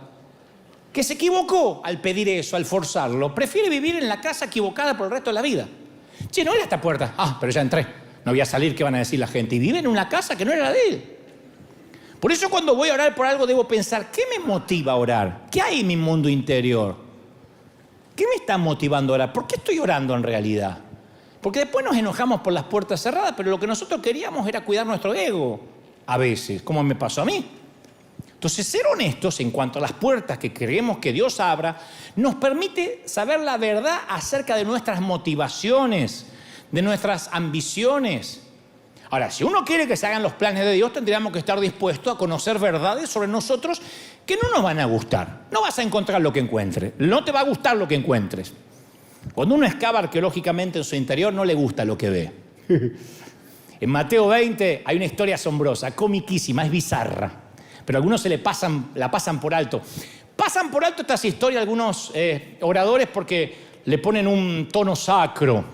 que se equivocó al pedir eso, al forzarlo, prefiere vivir en la casa equivocada por el resto de la vida. Che, no era esta puerta. Pero ya entré. No voy a salir, ¿qué van a decir la gente? Y vive en una casa que no era de él. Por eso cuando voy a orar por algo debo pensar, ¿qué me motiva a orar? ¿Qué hay en mi mundo interior? ¿Qué me está motivando a orar? ¿Por qué estoy orando en realidad? Porque después nos enojamos por las puertas cerradas, pero lo que nosotros queríamos era cuidar nuestro ego. A veces, como me pasó a mí. Entonces, ser honestos en cuanto a las puertas que creemos que Dios abra, nos permite saber la verdad acerca de nuestras motivaciones, de nuestras ambiciones. Ahora, si uno quiere que se hagan los planes de Dios, tendríamos que estar dispuestos a conocer verdades sobre nosotros que no nos van a gustar. No vas a encontrar lo que encuentres, no te va a gustar lo que encuentres. Cuando uno excava arqueológicamente en su interior, no le gusta lo que ve. En Mateo 20 hay una historia asombrosa, comiquísima, es bizarra. Pero algunos la pasan por alto. Pasan por alto estas historias algunos oradores porque le ponen un tono sacro,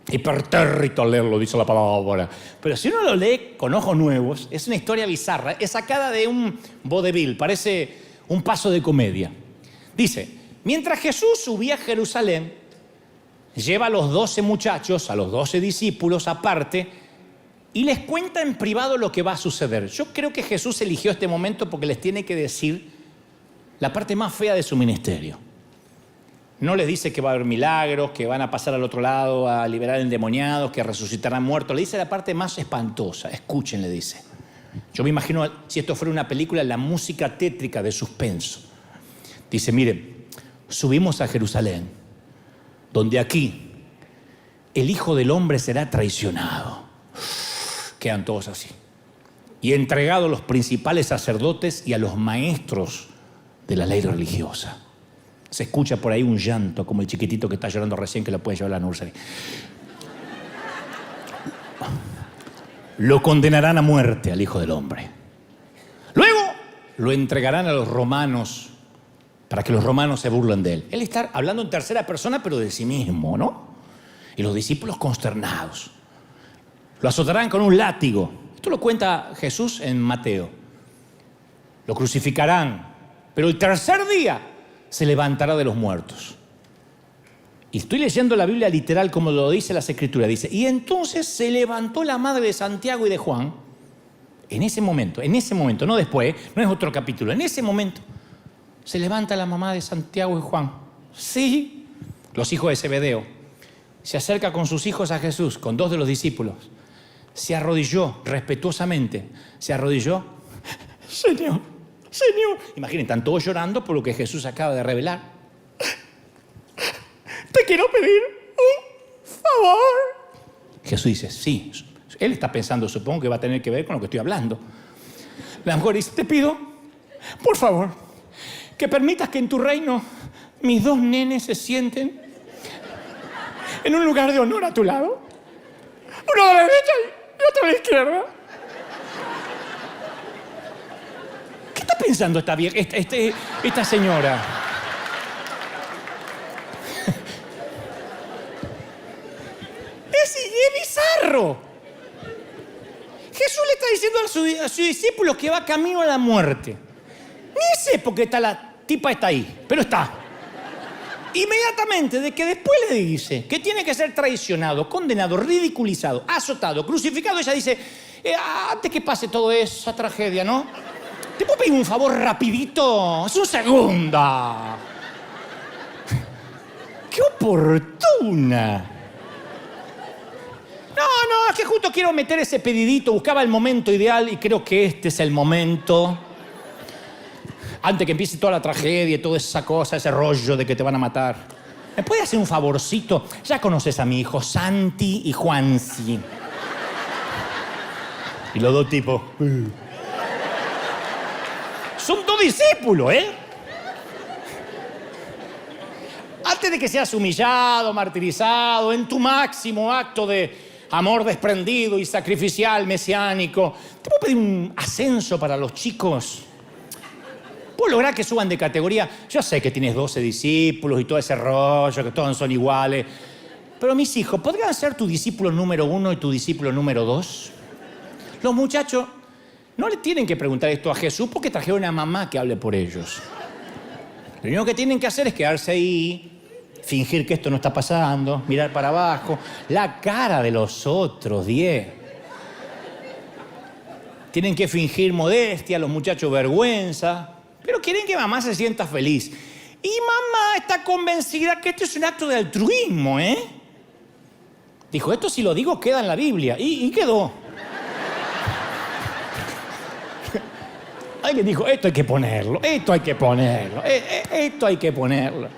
hipertérrito al leerlo, dice la palabra. Pero si uno lo lee con ojos nuevos, es una historia bizarra, es sacada de un vodevil, parece un paso de comedia. Dice, mientras Jesús subía a Jerusalén, lleva a los 12 muchachos, a los 12 discípulos aparte, y les cuenta en privado lo que va a suceder. Yo creo que Jesús eligió este momento porque les tiene que decir la parte más fea de su ministerio. No les dice que va a haber milagros, que van a pasar al otro lado a liberar endemoniados, que resucitarán muertos. Le dice la parte más espantosa. Escuchen, le dice. Yo me imagino, si esto fuera una película, la música tétrica de suspenso. Dice, miren, subimos a Jerusalén, donde aquí el Hijo del Hombre será traicionado. Quedan todos así. Y entregado a los principales sacerdotes y a los maestros de la ley religiosa. Se escucha por ahí un llanto, como el chiquitito que está llorando recién, que lo puede llevar a la nursery. Lo condenarán a muerte al Hijo del Hombre. Luego lo entregarán a los romanos para que los romanos se burlen de él. Él está hablando en tercera persona, pero de sí mismo, ¿no? Y los discípulos consternados. Lo azotarán con un látigo. Esto lo cuenta Jesús en Mateo. Lo crucificarán, pero el tercer día se levantará de los muertos. Y estoy leyendo la Biblia literal como lo dice las Escrituras. Dice, y entonces se levantó la madre de Santiago y de Juan. En ese momento, no después, no es otro capítulo. En ese momento se levanta la mamá de Santiago y Juan. Sí, los hijos de Zebedeo. Se acerca con sus hijos a Jesús, con 2 de los discípulos. Se arrodilló respetuosamente. Se arrodilló. Señor. Imaginen, están todos llorando por lo que Jesús acaba de revelar. Te quiero pedir un favor. Jesús dice, sí. Él está pensando, supongo que va a tener que ver con lo que estoy hablando. La mujer dice, te pido, por favor, que permitas que en tu reino mis 2 nenes se sienten en un lugar de honor a tu lado. Uno a la derecha y otro a la izquierda. ¿Qué está pensando esta señora? Es bizarro. Jesús le está diciendo a sus discípulos que va camino a la muerte. Ni sé por qué la tipa está ahí, pero está. Inmediatamente de que después le dice que tiene que ser traicionado, condenado, ridiculizado, azotado, crucificado, ella dice, antes que pase toda esa tragedia, ¿no? ¿Te puedo pedir un favor rapidito? Es un segundo. ¡Qué oportuna! No, es que justo quiero meter ese pedidito, buscaba el momento ideal y creo que este es el momento. Antes que empiece toda la tragedia, toda esa cosa, ese rollo de que te van a matar. ¿Me puede hacer un favorcito? Ya conoces a mi hijo, Santi y Juansi. Y los 2 tipos. Son 2 discípulos, ¿eh? Antes de que seas humillado, martirizado, en tu máximo acto de amor desprendido y sacrificial, mesiánico, ¿te puedo pedir un ascenso para los chicos? ¿Puedo lograr que suban de categoría? Yo sé que tienes 12 discípulos y todo ese rollo, que todos son iguales. Pero mis hijos, ¿podrían ser tu discípulo número 1 y tu discípulo número 2? Los muchachos no le tienen que preguntar esto a Jesús porque trajeron a mamá que hable por ellos. Lo único que tienen que hacer es quedarse ahí, fingir que esto no está pasando, mirar para abajo, la cara de los otros 10. Tienen que fingir modestia, los muchachos vergüenza, pero quieren que mamá se sienta feliz. Y mamá está convencida que esto es un acto de altruismo, ¿eh? Dijo, esto si lo digo queda en la Biblia. Y quedó. Alguien dijo, esto hay que ponerlo, esto hay que ponerlo, esto hay que ponerlo.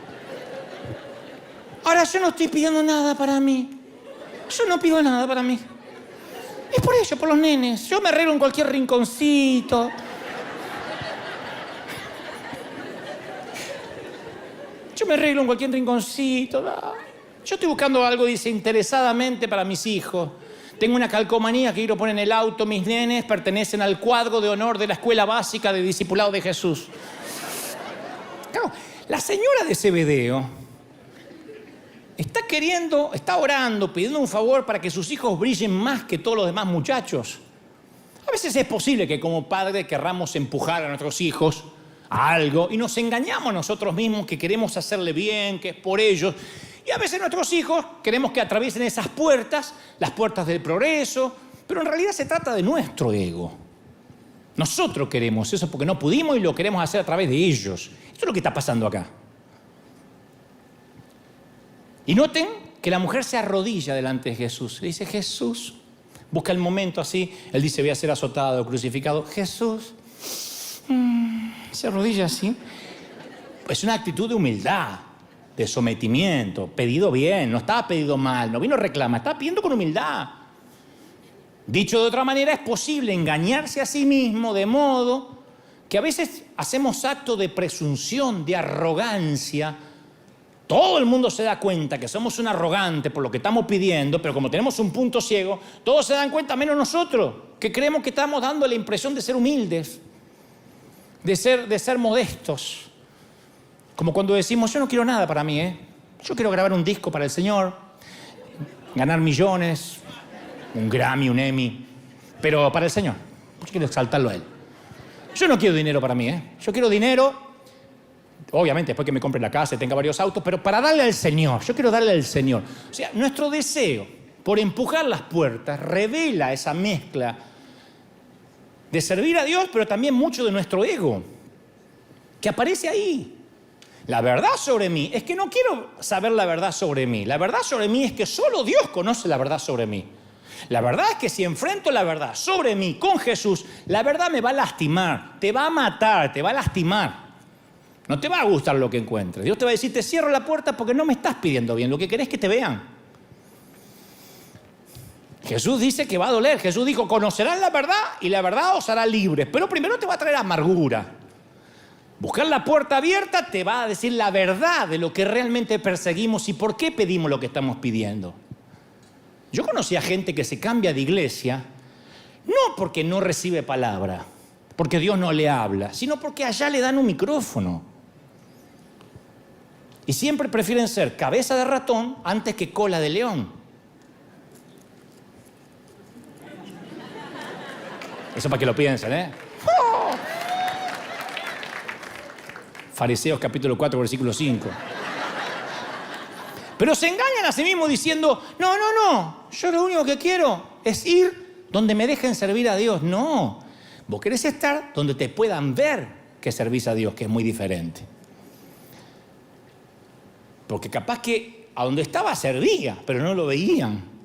Ahora yo no estoy pidiendo nada para mí. Yo no pido nada para mí. Es por ello, por los nenes. Yo me arreglo en cualquier rinconcito. Yo me arreglo en cualquier rinconcito. Yo estoy buscando algo desinteresadamente para mis hijos. Tengo una calcomanía que quiero poner en el auto. Mis nenes pertenecen al cuadro de honor de la Escuela Básica de Discipulado de Jesús. Claro, la señora de ese video está orando, pidiendo un favor para que sus hijos brillen más que todos los demás muchachos. A veces es posible que como padres querramos empujar a nuestros hijos a algo y nos engañamos nosotros mismos que queremos hacerle bien, que es por ellos. Y a veces nuestros hijos queremos que atraviesen esas puertas, las puertas del progreso, pero en realidad se trata de nuestro ego. Nosotros queremos eso porque no pudimos y lo queremos hacer a través de ellos. Esto es lo que está pasando acá. Y noten que la mujer se arrodilla delante de Jesús. Le dice, Jesús, busca el momento así. Él dice, voy a ser azotado, crucificado. Jesús, se arrodilla así. Es una actitud de humildad, de sometimiento, pedido bien, no estaba pedido mal, no vino a reclamar, estaba pidiendo con humildad. Dicho de otra manera, es posible engañarse a sí mismo de modo que a veces hacemos actos de presunción, de arrogancia. Todo el mundo se da cuenta que somos un arrogante por lo que estamos pidiendo, pero como tenemos un punto ciego, todos se dan cuenta menos nosotros, que creemos que estamos dando la impresión de ser humildes, de ser modestos. Como cuando decimos, yo no quiero nada para mí, Yo quiero grabar un disco para el Señor, ganar millones, un Grammy, un Emmy, pero para el Señor. Yo quiero exaltarlo a Él. Yo no quiero dinero para mí, Yo quiero dinero, obviamente después que me compre la casa y tenga varios autos, pero para darle al Señor. Yo quiero darle al Señor. O sea, nuestro deseo por empujar las puertas revela esa mezcla de servir a Dios, pero también mucho de nuestro ego, que aparece ahí. La verdad sobre mí es que no quiero saber la verdad sobre mí. La verdad sobre mí es que solo Dios conoce la verdad sobre mí. La verdad es que si enfrento la verdad sobre mí con Jesús, la verdad me va a lastimar, te va a matar, te va a lastimar. No te va a gustar lo que encuentres. Dios te va a decir, te cierro la puerta porque no me estás pidiendo bien. Lo que querés es que te vean. Jesús dice que va a doler. Jesús dijo, conocerán la verdad y la verdad os hará libres. Pero primero te va a traer amargura. Buscar la puerta abierta te va a decir la verdad de lo que realmente perseguimos y por qué pedimos lo que estamos pidiendo. Yo conocí a gente que se cambia de iglesia, no porque no recibe palabra, porque Dios no le habla, sino porque allá le dan un micrófono. Y siempre prefieren ser cabeza de ratón antes que cola de león. Eso para que lo piensen, ¡Oh! Fariseos capítulo 4, versículo 5. Pero se engañan a sí mismos diciendo, no, yo lo único que quiero es ir donde me dejen servir a Dios. No, vos querés estar donde te puedan ver que servís a Dios, que es muy diferente. Porque capaz que a donde estaba servía, pero no lo veían.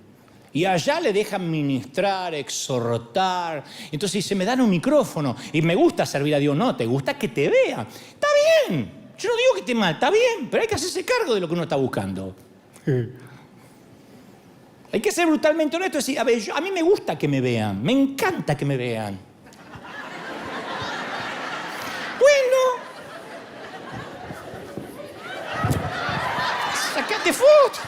Y allá le dejan ministrar, exhortar. Entonces dice, me dan un micrófono y me gusta servir a Dios. No, te gusta que te vean. Está bien. Yo no digo que esté mal, está bien, pero hay que hacerse cargo de lo que uno está buscando. Hay que ser brutalmente honesto y decir, a ver, a mí me gusta que me vean, me encanta que me vean. Bueno, sacate foto.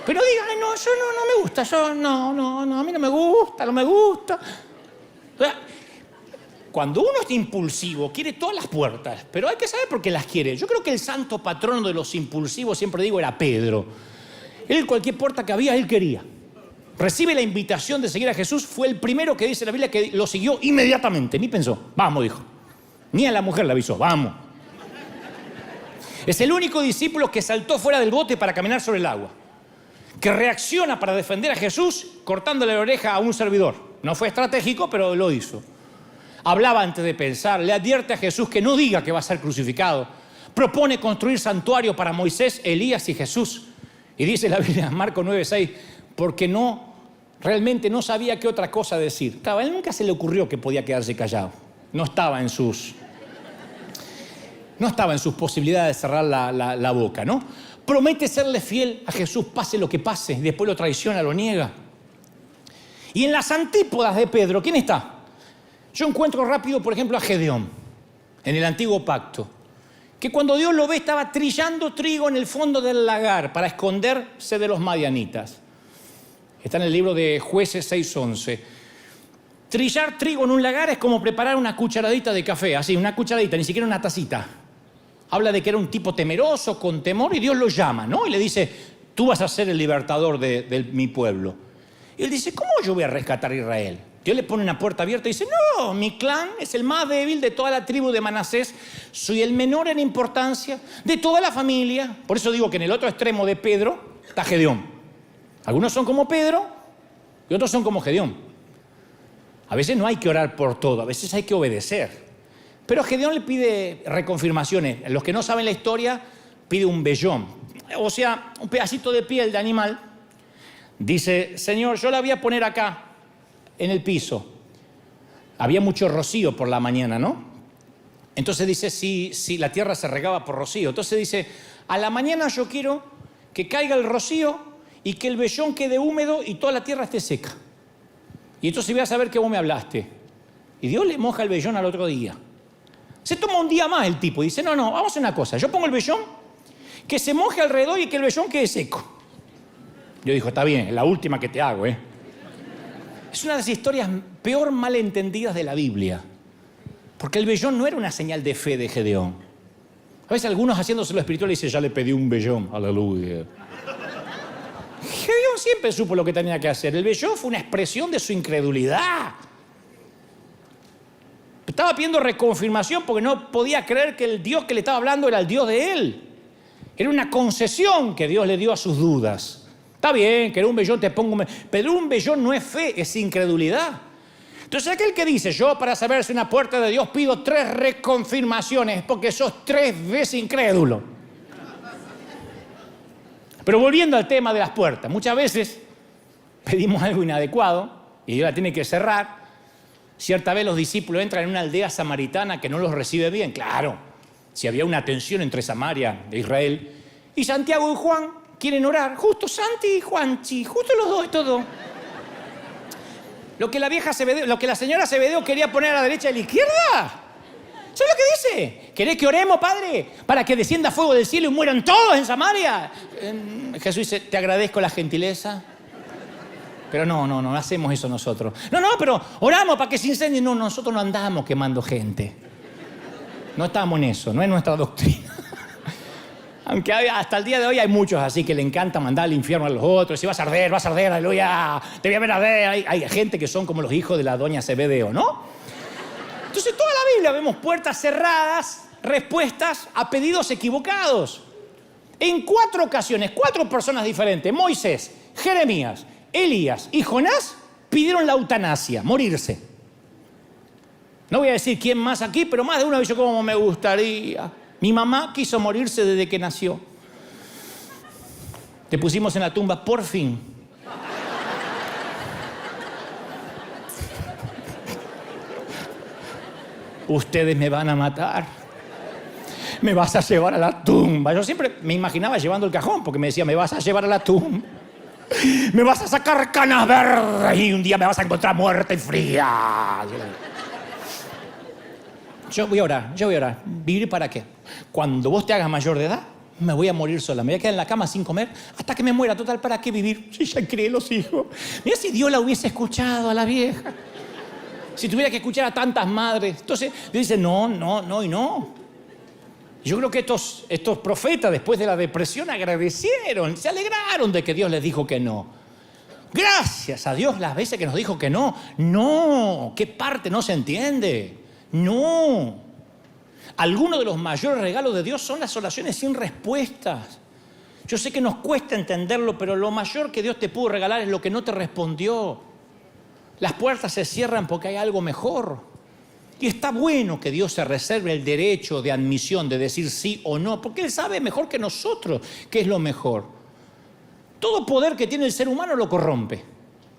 Pero digan, no, yo no me gusta, yo no, a mí no me gusta. Cuando uno es impulsivo, quiere todas las puertas, pero hay que saber por qué las quiere. Yo creo que el santo patrono de los impulsivos, siempre digo, era Pedro. Él, cualquier puerta que había, él quería. Recibe la invitación de seguir a Jesús, fue el primero que dice la Biblia que lo siguió inmediatamente, ni pensó. Vamos, dijo. Ni a la mujer le avisó, vamos. Es el único discípulo que saltó fuera del bote para caminar sobre el agua, que reacciona para defender a Jesús cortándole la oreja a un servidor. No fue estratégico, pero lo hizo. Hablaba antes de pensar, le advierte a Jesús que no diga que va a ser crucificado. Propone construir santuario para Moisés, Elías y Jesús. Y dice la Biblia, Marcos 9:6, porque no Realmente no sabía qué otra cosa decir. Claro, a él nunca se le ocurrió que podía quedarse callado. No estaba en sus posibilidades de cerrar la boca, ¿no? Promete serle fiel a Jesús, pase lo que pase, y después lo traiciona, lo niega. Y en las antípodas de Pedro, ¿quién está? Yo encuentro rápido, por ejemplo, a Gedeón, en el Antiguo Pacto, que cuando Dios lo ve estaba trillando trigo en el fondo del lagar para esconderse de los madianitas. Está en el libro de Jueces 6:11. Trillar trigo en un lagar es como preparar una cucharadita de café, así, una cucharadita, ni siquiera una tacita. Habla de que era un tipo temeroso, con temor, y Dios lo llama, ¿no? Y le dice, tú vas a ser el libertador de mi pueblo. Y él dice, ¿cómo yo voy a rescatar a Israel? Dios le pone una puerta abierta y dice, no, mi clan es el más débil de toda la tribu de Manasés, soy el menor en importancia de toda la familia. Por eso digo que en el otro extremo de Pedro está Gedeón. Algunos son como Pedro y otros son como Gedeón. A veces no hay que orar por todo, a veces hay que obedecer. Pero Gedeón le pide reconfirmaciones. Los que no saben la historia, pide un vellón, o sea, un pedacito de piel de animal. Dice, Señor, yo la voy a poner acá, en el piso. Había mucho rocío por la mañana, ¿no? Entonces dice, sí, la tierra se regaba por rocío. Entonces dice, a la mañana yo quiero que caiga el rocío y que el vellón quede húmedo y toda la tierra esté seca. Y entonces voy a saber que vos me hablaste. Y Dios le moja el vellón al otro día. Se toma un día más el tipo y dice, no, vamos a hacer una cosa. Yo pongo el vellón, que se moje alrededor y que el vellón quede seco. Yo digo, está bien, es la última que te hago, ¿eh? Es una de las historias peor malentendidas de la Biblia. Porque el vellón no era una señal de fe de Gedeón. A veces algunos haciéndose lo espiritual dicen, ya le pedí un vellón, aleluya. Gedeón siempre supo lo que tenía que hacer. El vellón fue una expresión de su incredulidad. Estaba pidiendo reconfirmación porque no podía creer que el Dios que le estaba hablando era el Dios de él. Era una concesión que Dios le dio a sus dudas. Está bien, que era un vellón, te pongo un vellón, pero un vellón no es fe, es incredulidad. Entonces aquel que dice, yo para saber si una puerta de Dios pido 3 reconfirmaciones, porque sos 3 veces incrédulo. Pero volviendo al tema de las puertas, muchas veces pedimos algo inadecuado y Dios la tiene que cerrar. Cierta vez los discípulos entran en una aldea samaritana que no los recibe bien. Claro, si había una tensión entre Samaria e Israel. Y Santiago y Juan quieren orar. Justo Santi y Juanchi, justo los dos, todo. Lo que la señora Zebedeo quería poner a la derecha y a la izquierda. ¿Sabes lo que dice? ¿Querés que oremos, Padre? Para que descienda fuego del cielo y mueran todos en Samaria. Jesús dice, te agradezco la gentileza. Pero no hacemos eso nosotros. No, pero oramos para que se incendie. No, nosotros no andamos quemando gente. No estamos en eso, no es nuestra doctrina. Aunque hasta el día de hoy hay muchos así que le encanta mandar al infierno a los otros. Si vas a arder, aleluya, te voy a ver arder. Hay gente que son como los hijos de la doña Zebedeo, ¿no? Entonces toda la Biblia vemos puertas cerradas, respuestas a pedidos equivocados. En 4 ocasiones, 4 personas diferentes, Moisés, Jeremías, Elías y Jonás pidieron la eutanasia, morirse. No voy a decir quién más aquí, pero más de uno dijo, ¿cómo me gustaría? Mi mamá quiso morirse desde que nació. Te pusimos en la tumba, por fin. Ustedes me van a matar. Me vas a llevar a la tumba. Yo siempre me imaginaba llevando el cajón, porque me decía, me vas a llevar a la tumba. Me vas a sacar canas verdes y un día me vas a encontrar muerta y fría. Yo voy a orar. ¿Vivir para qué? Cuando vos te hagas mayor de edad, me voy a morir sola. Me voy a quedar en la cama sin comer hasta que me muera. Total, ¿para qué vivir? Si ya crié los hijos. Mira si Dios la hubiese escuchado a la vieja. Si tuviera que escuchar a tantas madres. Entonces, Dios dice, no y no. Yo creo que estos profetas, después de la depresión, agradecieron, se alegraron de que Dios les dijo que no. Gracias a Dios las veces que nos dijo que no. No, ¿qué parte no se entiende? No. Algunos de los mayores regalos de Dios son las oraciones sin respuestas. Yo sé que nos cuesta entenderlo, pero lo mayor que Dios te pudo regalar es lo que no te respondió. Las puertas se cierran porque hay algo mejor. Y está bueno que Dios se reserve el derecho de admisión, de decir sí o no, porque Él sabe mejor que nosotros qué es lo mejor. Todo poder que tiene el ser humano lo corrompe.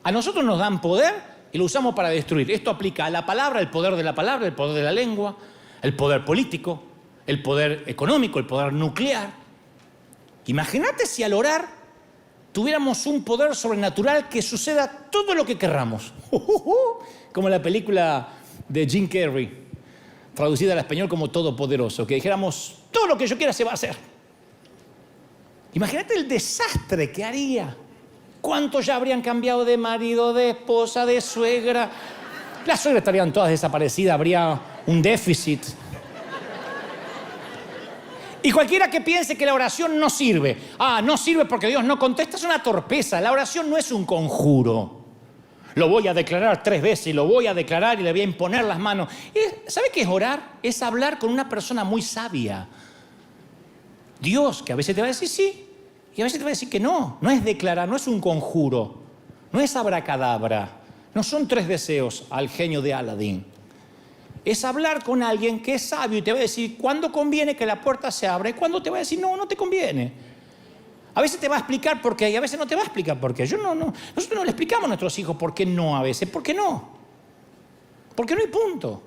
A nosotros nos dan poder y lo usamos para destruir. Esto aplica a la palabra, el poder de la palabra, el poder de la lengua, el poder político, el poder económico, el poder nuclear. Imagínate si al orar tuviéramos un poder sobrenatural que suceda todo lo que querramos. Como la película de Jim Carrey, traducida al español como Todopoderoso, que dijéramos, todo lo que yo quiera se va a hacer. Imagínate el desastre que haría. ¿Cuántos ya habrían cambiado de marido, de esposa, de suegra? Las suegras estarían todas desaparecidas, habría un déficit. Y cualquiera que piense que la oración no sirve, no sirve porque Dios no contesta, es una torpeza. La oración no es un conjuro. Lo voy a declarar 3 veces y lo voy a declarar y le voy a imponer las manos. ¿Sabe qué es orar? Es hablar con una persona muy sabia. Dios, que a veces te va a decir sí y a veces te va a decir que no. No es declarar, no es un conjuro, no es abracadabra, no son 3 deseos al genio de Aladín. Es hablar con alguien que es sabio y te va a decir cuándo conviene que la puerta se abra y cuándo te va a decir no te conviene. A veces te va a explicar por qué y a veces no te va a explicar por qué. Nosotros no le explicamos a nuestros hijos por qué no a veces. ¿Por qué no? Porque no hay punto.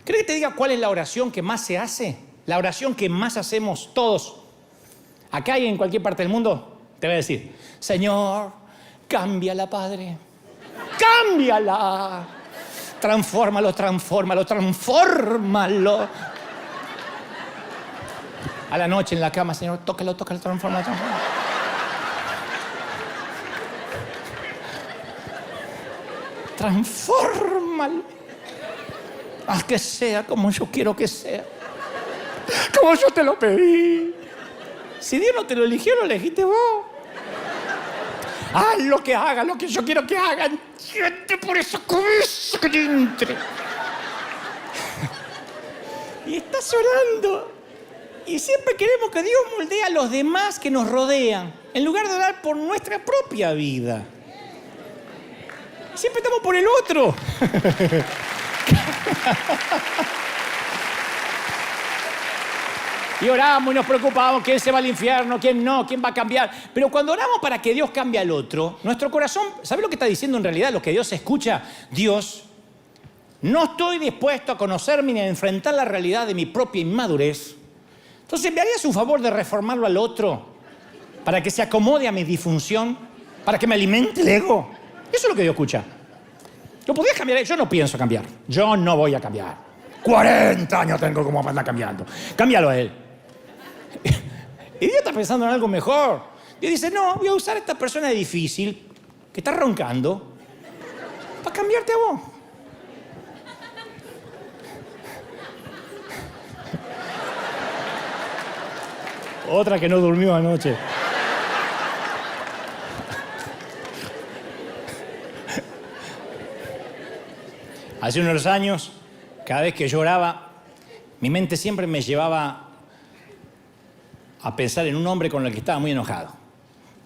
¿Crees que te diga cuál es la oración que más se hace? La oración que más hacemos todos. Acá y en cualquier parte del mundo te va a decir, Señor, cámbiala, Padre. Cámbiala. Transfórmalo. A la noche en la cama, Señor, tócalo, transfórmalo. Transfórmalo. Haz que sea como yo quiero que sea. Como yo te lo pedí. Si Dios no te lo eligió, lo elegiste vos. Haz lo que haga, lo que yo quiero que hagan. Siente por esa cabeza que te entre. Y estás orando. Y siempre queremos que Dios moldee a los demás que nos rodean, en lugar de orar por nuestra propia vida. Siempre estamos por el otro. Y oramos y nos preocupamos, ¿quién se va al infierno? ¿Quién no? ¿Quién va a cambiar? Pero cuando oramos para que Dios cambie al otro, nuestro corazón, ¿sabe lo que está diciendo en realidad? Lo que Dios escucha. Dios, no estoy dispuesto a conocerme ni a enfrentar la realidad de mi propia inmadurez. Entonces, ¿me harías un favor de reformarlo al otro para que se acomode a mi disfunción? ¿Para que me alimente el ego? Eso es lo que Dios escucha. ¿Lo podías cambiar? Yo no pienso cambiar. Yo no voy a cambiar. 40 años tengo como para andar cambiando. Cámbialo a él. Y Dios está pensando en algo mejor. Dios dice, no, voy a usar a esta persona difícil que está roncando para cambiarte a vos. Otra que no durmió anoche. Hace unos años, cada vez que lloraba, mi mente siempre me llevaba a pensar en un hombre con el que estaba muy enojado.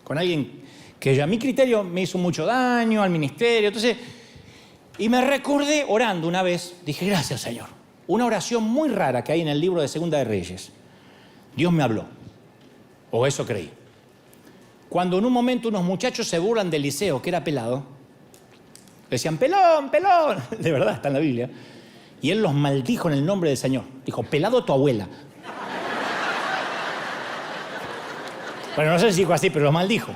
Con alguien que a mi criterio me hizo mucho daño, al ministerio. Entonces, y me recordé orando una vez, dije, gracias, Señor. Una oración muy rara que hay en el libro de Segunda de Reyes. Dios me habló, o eso creí. Cuando en un momento unos muchachos se burlan de Eliseo, que era pelado, decían, pelón, pelón. De verdad, está en la Biblia. Y él los maldijo en el nombre del Señor. Dijo, pelado tu abuela. Bueno, no sé si dijo así, pero los maldijo.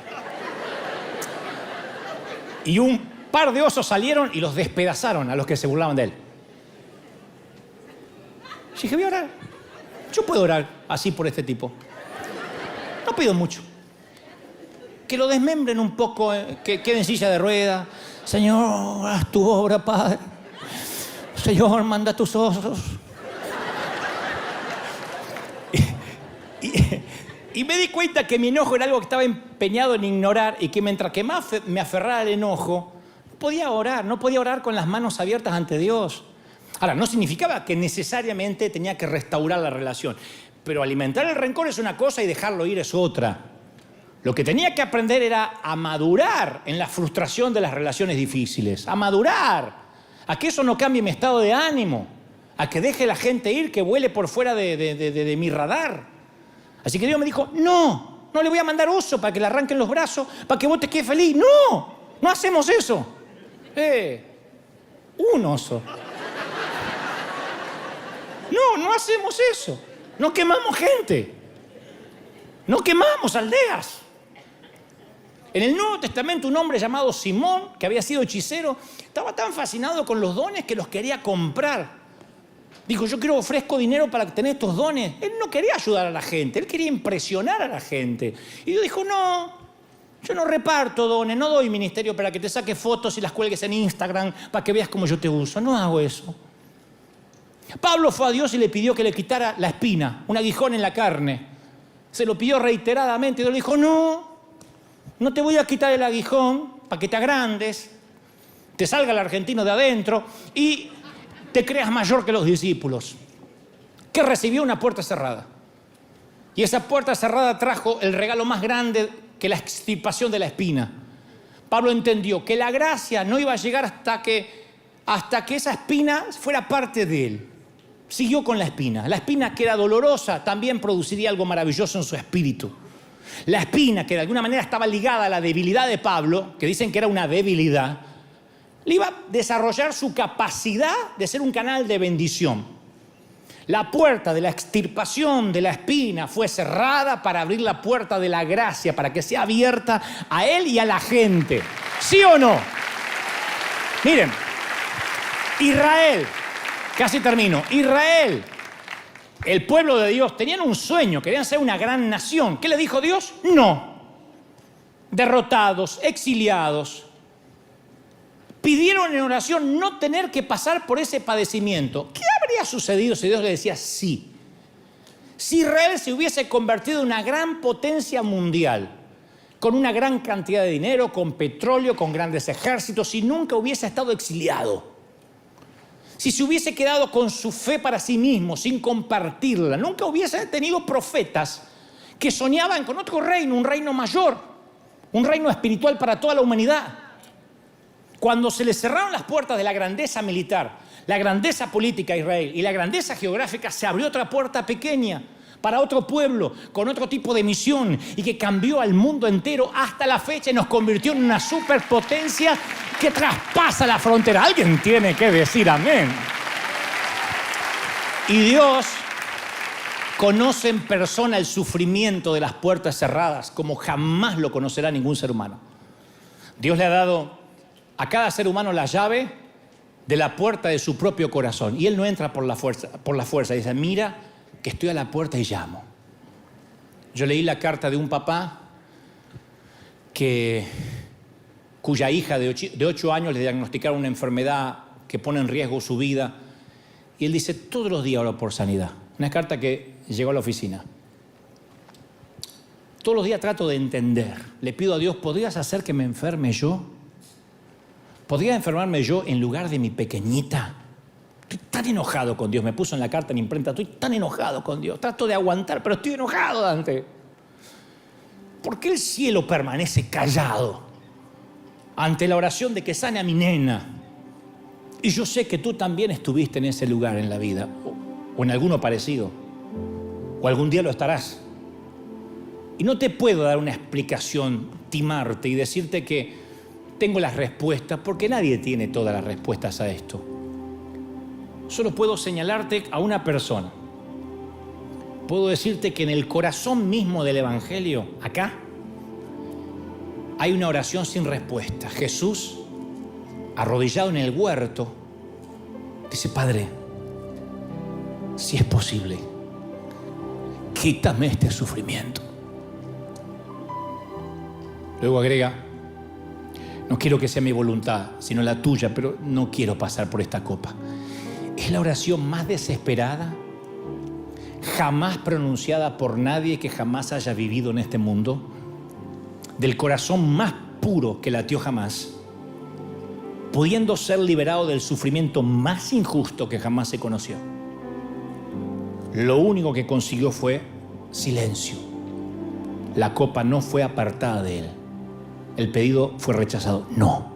Y un par de osos salieron y los despedazaron a los que se burlaban de él. Y dije, voy a orar. Yo puedo orar así por este tipo. No pido mucho. Que lo desmembren un poco, que quede en silla de ruedas. Señor, haz tu obra, Padre. Señor, manda tus osos. Y me di cuenta que mi enojo era algo que estaba empeñado en ignorar y que mientras que más me aferrara al enojo, no podía orar con las manos abiertas ante Dios. Ahora, no significaba que necesariamente tenía que restaurar la relación, pero alimentar el rencor es una cosa y dejarlo ir es otra. Lo que tenía que aprender era a madurar en la frustración de las relaciones difíciles, a madurar, a que eso no cambie mi estado de ánimo, a que deje la gente ir, que vuele por fuera de mi radar. Así que Dios me dijo, no le voy a mandar oso para que le arranquen los brazos, para que vos te quedes feliz. No, No hacemos eso. Un oso. No hacemos eso. No quemamos gente. No quemamos aldeas. En el Nuevo Testamento un hombre llamado Simón, que había sido hechicero, estaba tan fascinado con los dones que los quería comprar. Dijo, yo ofrezco dinero para tener estos dones. Él no quería ayudar a la gente, él quería impresionar a la gente. Y Dios dijo, no, yo no reparto dones, no doy ministerio para que te saques fotos y las cuelgues en Instagram para que veas cómo yo te uso. No hago eso. Pablo fue a Dios y le pidió que le quitara la espina, un aguijón en la carne. Se lo pidió reiteradamente y Dios le dijo, no te voy a quitar el aguijón para que te agrandes, te salga el argentino de adentro y te creas mayor que los discípulos. Que recibió una puerta cerrada. Y esa puerta cerrada trajo el regalo más grande que la extirpación de la espina. Pablo entendió que la gracia no iba a llegar hasta que esa espina fuera parte de él. Siguió con la espina. La espina, que era dolorosa, también produciría algo maravilloso en su espíritu. La espina, que de alguna manera estaba ligada a la debilidad de Pablo, que dicen que era una debilidad, le iba a desarrollar su capacidad de ser un canal de bendición. La puerta de la extirpación de la espina fue cerrada para abrir la puerta de la gracia, para que sea abierta a él y a la gente. ¿Sí o no? Miren, Israel, casi termino, Israel, el pueblo de Dios, tenían un sueño, querían ser una gran nación. ¿Qué le dijo Dios? No. Derrotados, exiliados. Pidieron en oración no tener que pasar por ese padecimiento. ¿Qué habría sucedido si Dios le decía sí? Si Israel se hubiese convertido en una gran potencia mundial, con una gran cantidad de dinero, con petróleo, con grandes ejércitos, si nunca hubiese estado exiliado. Si se hubiese quedado con su fe para sí mismo, sin compartirla, nunca hubiese tenido profetas que soñaban con otro reino, un reino mayor, un reino espiritual para toda la humanidad. Cuando se le cerraron las puertas de la grandeza militar, la grandeza política a Israel y la grandeza geográfica, se abrió otra puerta pequeña para otro pueblo, con otro tipo de misión, y que cambió al mundo entero hasta la fecha y nos convirtió en una superpotencia que traspasa la frontera. Alguien tiene que decir amén. Y Dios conoce en persona el sufrimiento de las puertas cerradas como jamás lo conocerá ningún ser humano. Dios le ha dado a cada ser humano la llave de la puerta de su propio corazón. Y Él no entra por la fuerza. Dice, mira que estoy a la puerta y llamo. Yo leí la carta de un papá cuya hija de 8 años le diagnosticaron una enfermedad que pone en riesgo su vida. Y él dice, todos los días oro por sanidad. Una carta que llegó a la oficina. Todos los días trato de entender. Le pido a Dios, ¿podrías hacer que me enferme yo? ¿Podría enfermarme yo en lugar de mi pequeñita? Estoy tan enojado con Dios. Me puso en la carta en imprenta, estoy tan enojado con Dios. Trato de aguantar, pero estoy enojado, Dante. ¿Por qué el cielo permanece callado ante la oración de que sane a mi nena? Y yo sé que tú también estuviste en ese lugar en la vida, o en alguno parecido, o algún día lo estarás. Y no te puedo dar una explicación, timarte y decirte que tengo las respuestas, porque nadie tiene todas las respuestas a esto. Solo puedo señalarte a una persona. Puedo decirte que en el corazón mismo del Evangelio, acá, hay una oración sin respuesta. Jesús, arrodillado en el huerto, dice, Padre, si es posible, quítame este sufrimiento. Luego agrega, no quiero que sea mi voluntad, sino la tuya, pero no quiero pasar por esta copa. Es la oración más desesperada jamás pronunciada por nadie que jamás haya vivido en este mundo, del corazón más puro que latió jamás, pudiendo ser liberado del sufrimiento más injusto que jamás se conoció. Lo único que consiguió fue silencio. La copa no fue apartada de él. El pedido fue rechazado. No.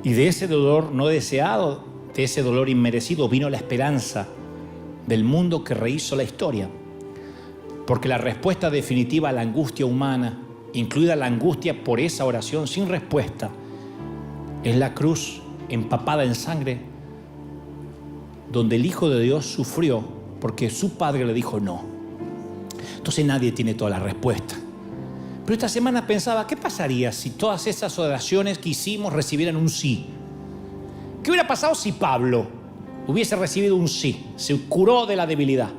Y de ese dolor no deseado, de ese dolor inmerecido, vino la esperanza del mundo que rehizo la historia. Porque la respuesta definitiva a la angustia humana incluida la angustia por esa oración sin respuesta, es la cruz empapada en sangre, donde el Hijo de Dios sufrió porque su Padre le dijo no. Entonces nadie tiene toda la respuesta. Pero esta semana pensaba, ¿qué pasaría si todas esas oraciones que hicimos recibieran un sí? ¿Qué hubiera pasado si Pablo hubiese recibido un sí? Se curó de la debilidad.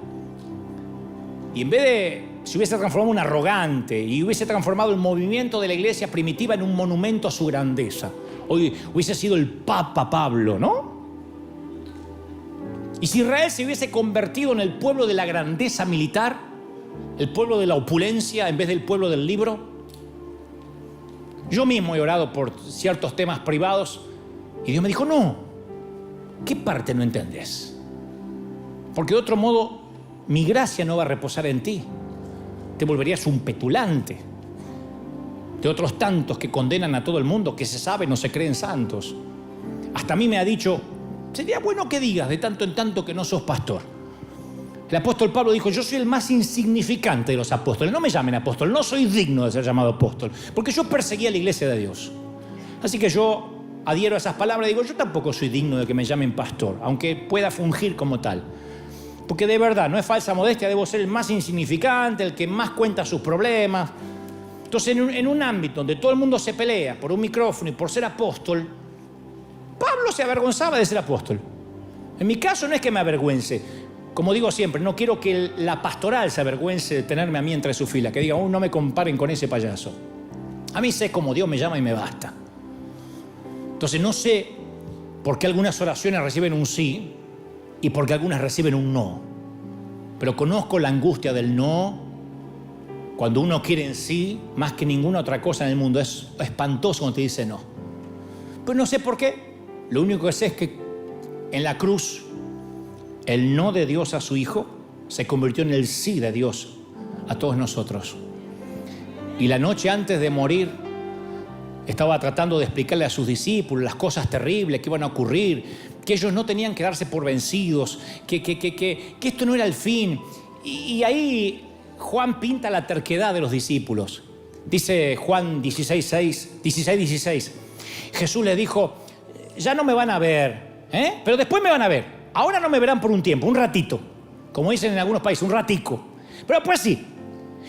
Y en vez de, se hubiese transformado en un arrogante y hubiese transformado el movimiento de la iglesia primitiva en un monumento a su grandeza. Hoy hubiese sido el Papa Pablo, ¿no? Y si Israel se hubiese convertido en el pueblo de la grandeza militar, el pueblo de la opulencia en vez del pueblo del libro. Yo mismo he orado por ciertos temas privados y Dios me dijo, no, ¿qué parte no entendés? Porque de otro modo mi gracia no va a reposar en ti. Te volverías un petulante de otros tantos que condenan a todo el mundo, que se sabe no se creen santos. Hasta a mí me ha dicho, sería bueno que digas de tanto en tanto que no sos pastor. El apóstol Pablo dijo, yo soy el más insignificante de los apóstoles. No me llamen apóstol, no soy digno de ser llamado apóstol, porque yo perseguía a la iglesia de Dios. Así que yo adhiero a esas palabras y digo, yo tampoco soy digno de que me llamen pastor, aunque pueda fungir como tal. Porque de verdad, no es falsa modestia, debo ser el más insignificante, el que más cuenta sus problemas. Entonces, en un ámbito donde todo el mundo se pelea por un micrófono y por ser apóstol, Pablo se avergonzaba de ser apóstol. En mi caso no es que me avergüence. Como digo siempre, no quiero que la pastoral se avergüence de tenerme a mí entre sus filas, que diga, no me comparen con ese payaso. A mí sé cómo Dios me llama y me basta. Entonces no sé por qué algunas oraciones reciben un sí y por qué algunas reciben un no. Pero conozco la angustia del no cuando uno quiere en sí más que ninguna otra cosa en el mundo. Es espantoso cuando te dice no. Pues no sé por qué. Lo único que sé es que en la cruz el no de Dios a su Hijo se convirtió en el sí de Dios a todos nosotros. Y la noche antes de morir estaba tratando de explicarle a sus discípulos las cosas terribles que iban a ocurrir, que ellos no tenían que darse por vencidos, que esto no era el fin. Y ahí Juan pinta la terquedad de los discípulos. Dice Juan 16:16. Jesús les dijo, ya no me van a ver, pero después me van a ver. Ahora no me verán por un tiempo, un ratito. Como dicen en algunos países, un ratico. Pero después sí.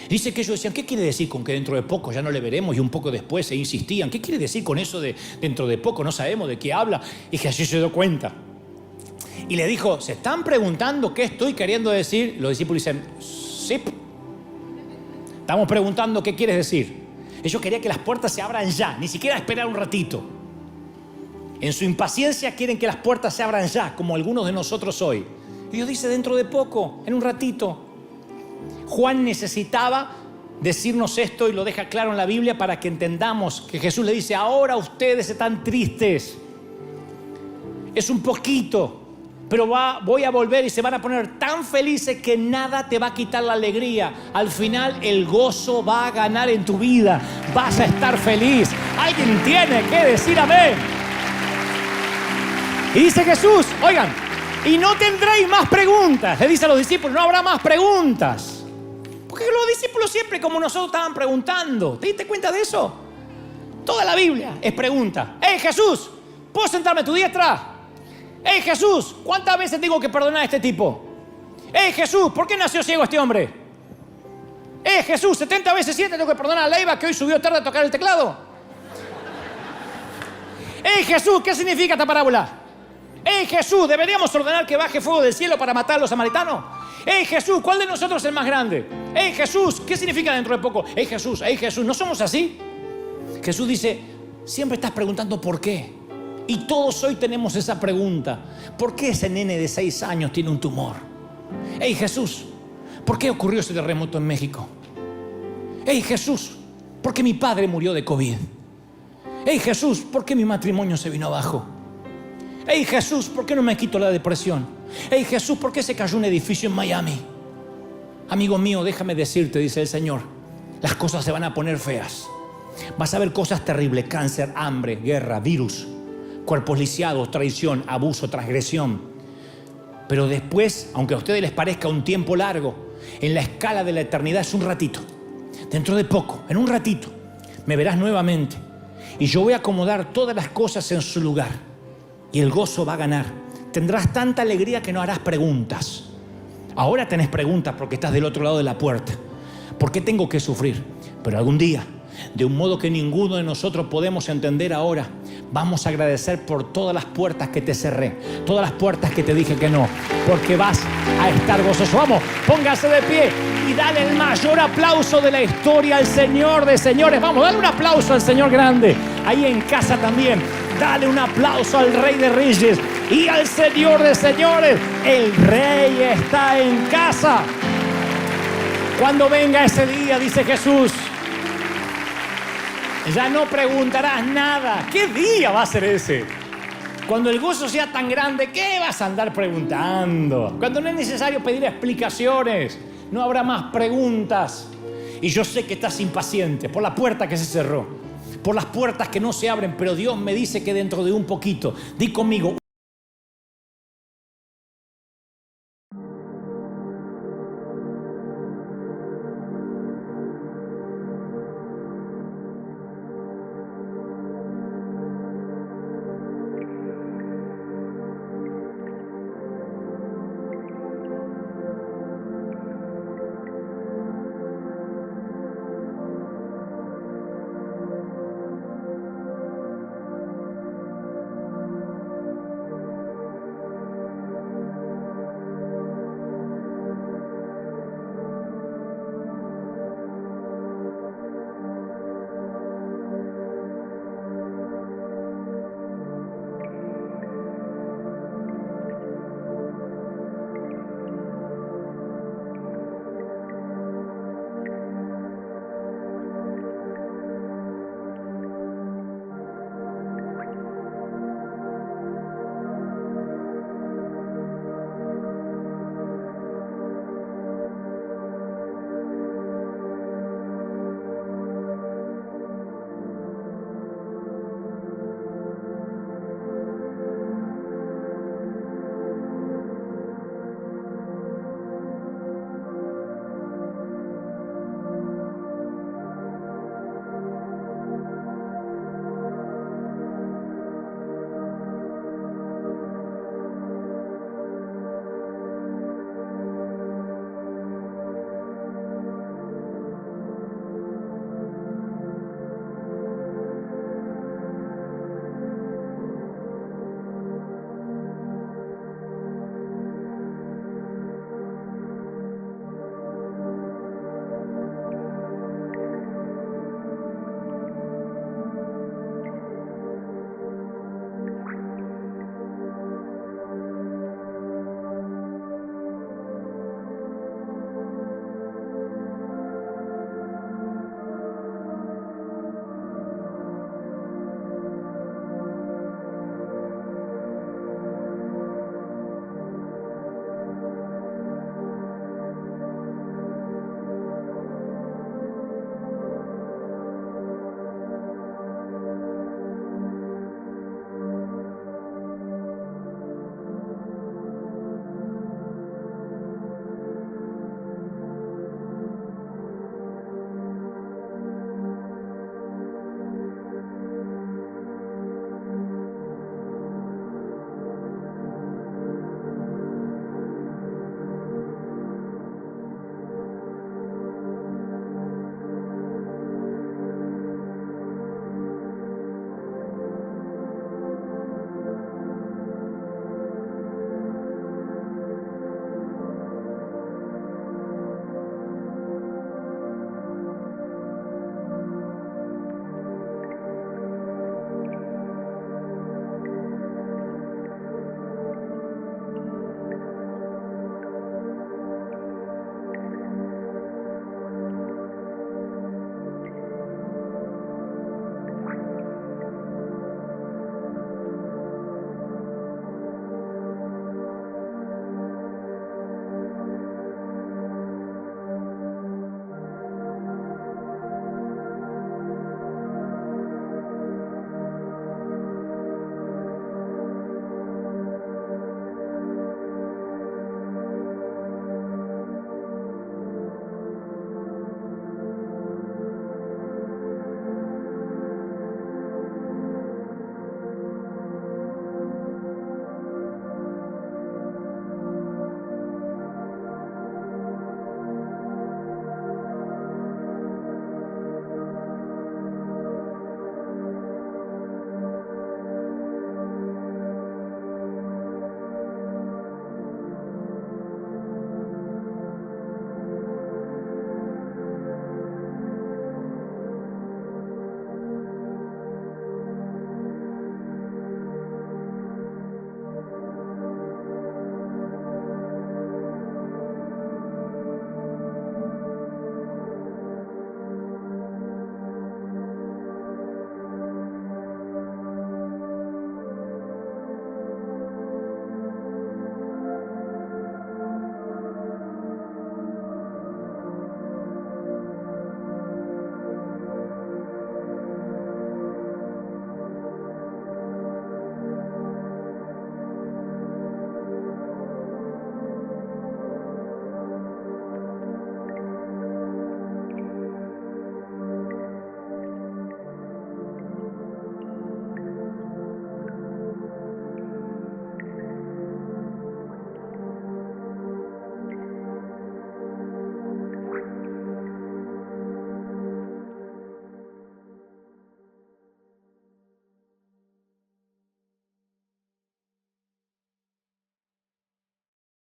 Dice que ellos decían, ¿qué quiere decir con que dentro de poco ya no le veremos? Y un poco después se insistían. ¿Qué quiere decir con eso de dentro de poco? No sabemos de qué habla. Y Jesús se dio cuenta. Y le dijo, ¿se están preguntando qué estoy queriendo decir? Los discípulos dicen, sí. Estamos preguntando qué quieres decir. Ellos querían que las puertas se abran ya, ni siquiera esperar un ratito. En su impaciencia quieren que las puertas se abran ya, como algunos de nosotros hoy. Y Dios dice, dentro de poco, en un ratito. Juan necesitaba decirnos esto y lo deja claro en la Biblia para que entendamos que Jesús le dice, ahora ustedes están tristes. Es un poquito, pero voy a volver y se van a poner tan felices que nada te va a quitar la alegría. Al final el gozo va a ganar en tu vida. Vas a estar feliz. Alguien tiene que decir amén. Y dice Jesús, oigan, y no tendréis más preguntas. Le dice a los discípulos, no habrá más preguntas. Porque los discípulos siempre como nosotros estaban preguntando. ¿Te diste cuenta de eso? Toda la Biblia es pregunta. ¡Hey Jesús! ¿Puedo sentarme a tu diestra? ¡Hey Jesús! ¿Cuántas veces tengo que perdonar a este tipo? ¡Hey Jesús! ¿Por qué nació ciego este hombre? ¡Hey Jesús! 70 veces 7 tengo que perdonar a Leiva que hoy subió tarde a tocar el teclado. ¡Hey Jesús! ¿Qué significa esta parábola? ¡Hey Jesús! ¿Deberíamos ordenar que baje fuego del cielo para matar a los samaritanos? ¡Hey Jesús! ¿Cuál de nosotros es el más grande? ¡Hey Jesús! ¿Qué significa dentro de poco? ¡Hey Jesús! ¡Hey Jesús! ¿No somos así? Jesús dice, siempre estás preguntando por qué. Y todos hoy tenemos esa pregunta. ¿Por qué ese nene de 6 años tiene un tumor? ¡Hey Jesús! ¿Por qué ocurrió ese terremoto en México? ¡Hey Jesús! ¿Por qué mi padre murió de COVID? ¡Hey Jesús! ¿Por qué mi matrimonio se vino abajo? ¡Hey Jesús! ¿Por qué no me quito la depresión? ¡Hey Jesús! ¿Por qué se cayó un edificio en Miami? Amigo mío, déjame decirte, dice el Señor, las cosas se van a poner feas. Vas a ver cosas terribles, cáncer, hambre, guerra, virus, cuerpos lisiados, traición, abuso, transgresión. Pero después, aunque a ustedes les parezca un tiempo largo, en la escala de la eternidad es un ratito. Dentro de poco, en un ratito, me verás nuevamente. Y yo voy a acomodar todas las cosas en su lugar. Y el gozo va a ganar. Tendrás tanta alegría que no harás preguntas. Ahora tenés preguntas porque estás del otro lado de la puerta. ¿Por qué tengo que sufrir? Pero algún día, de un modo que ninguno de nosotros podemos entender ahora, vamos a agradecer por todas las puertas que te cerré, todas las puertas que te dije que no, porque vas a estar gozoso. Vamos, póngase de pie y dale el mayor aplauso de la historia al Señor de señores. Vamos, dale un aplauso al Señor grande. Ahí en casa también, dale un aplauso al Rey de Reyes y al Señor de señores. El Rey está en casa. Cuando venga ese día, dice Jesús, ya no preguntarás nada. ¿Qué día va a ser ese? Cuando el gozo sea tan grande, ¿qué vas a andar preguntando? Cuando no es necesario pedir explicaciones, no habrá más preguntas. Y yo sé que estás impaciente por la puerta que se cerró, por las puertas que no se abren, pero Dios me dice que dentro de un poquito, di conmigo,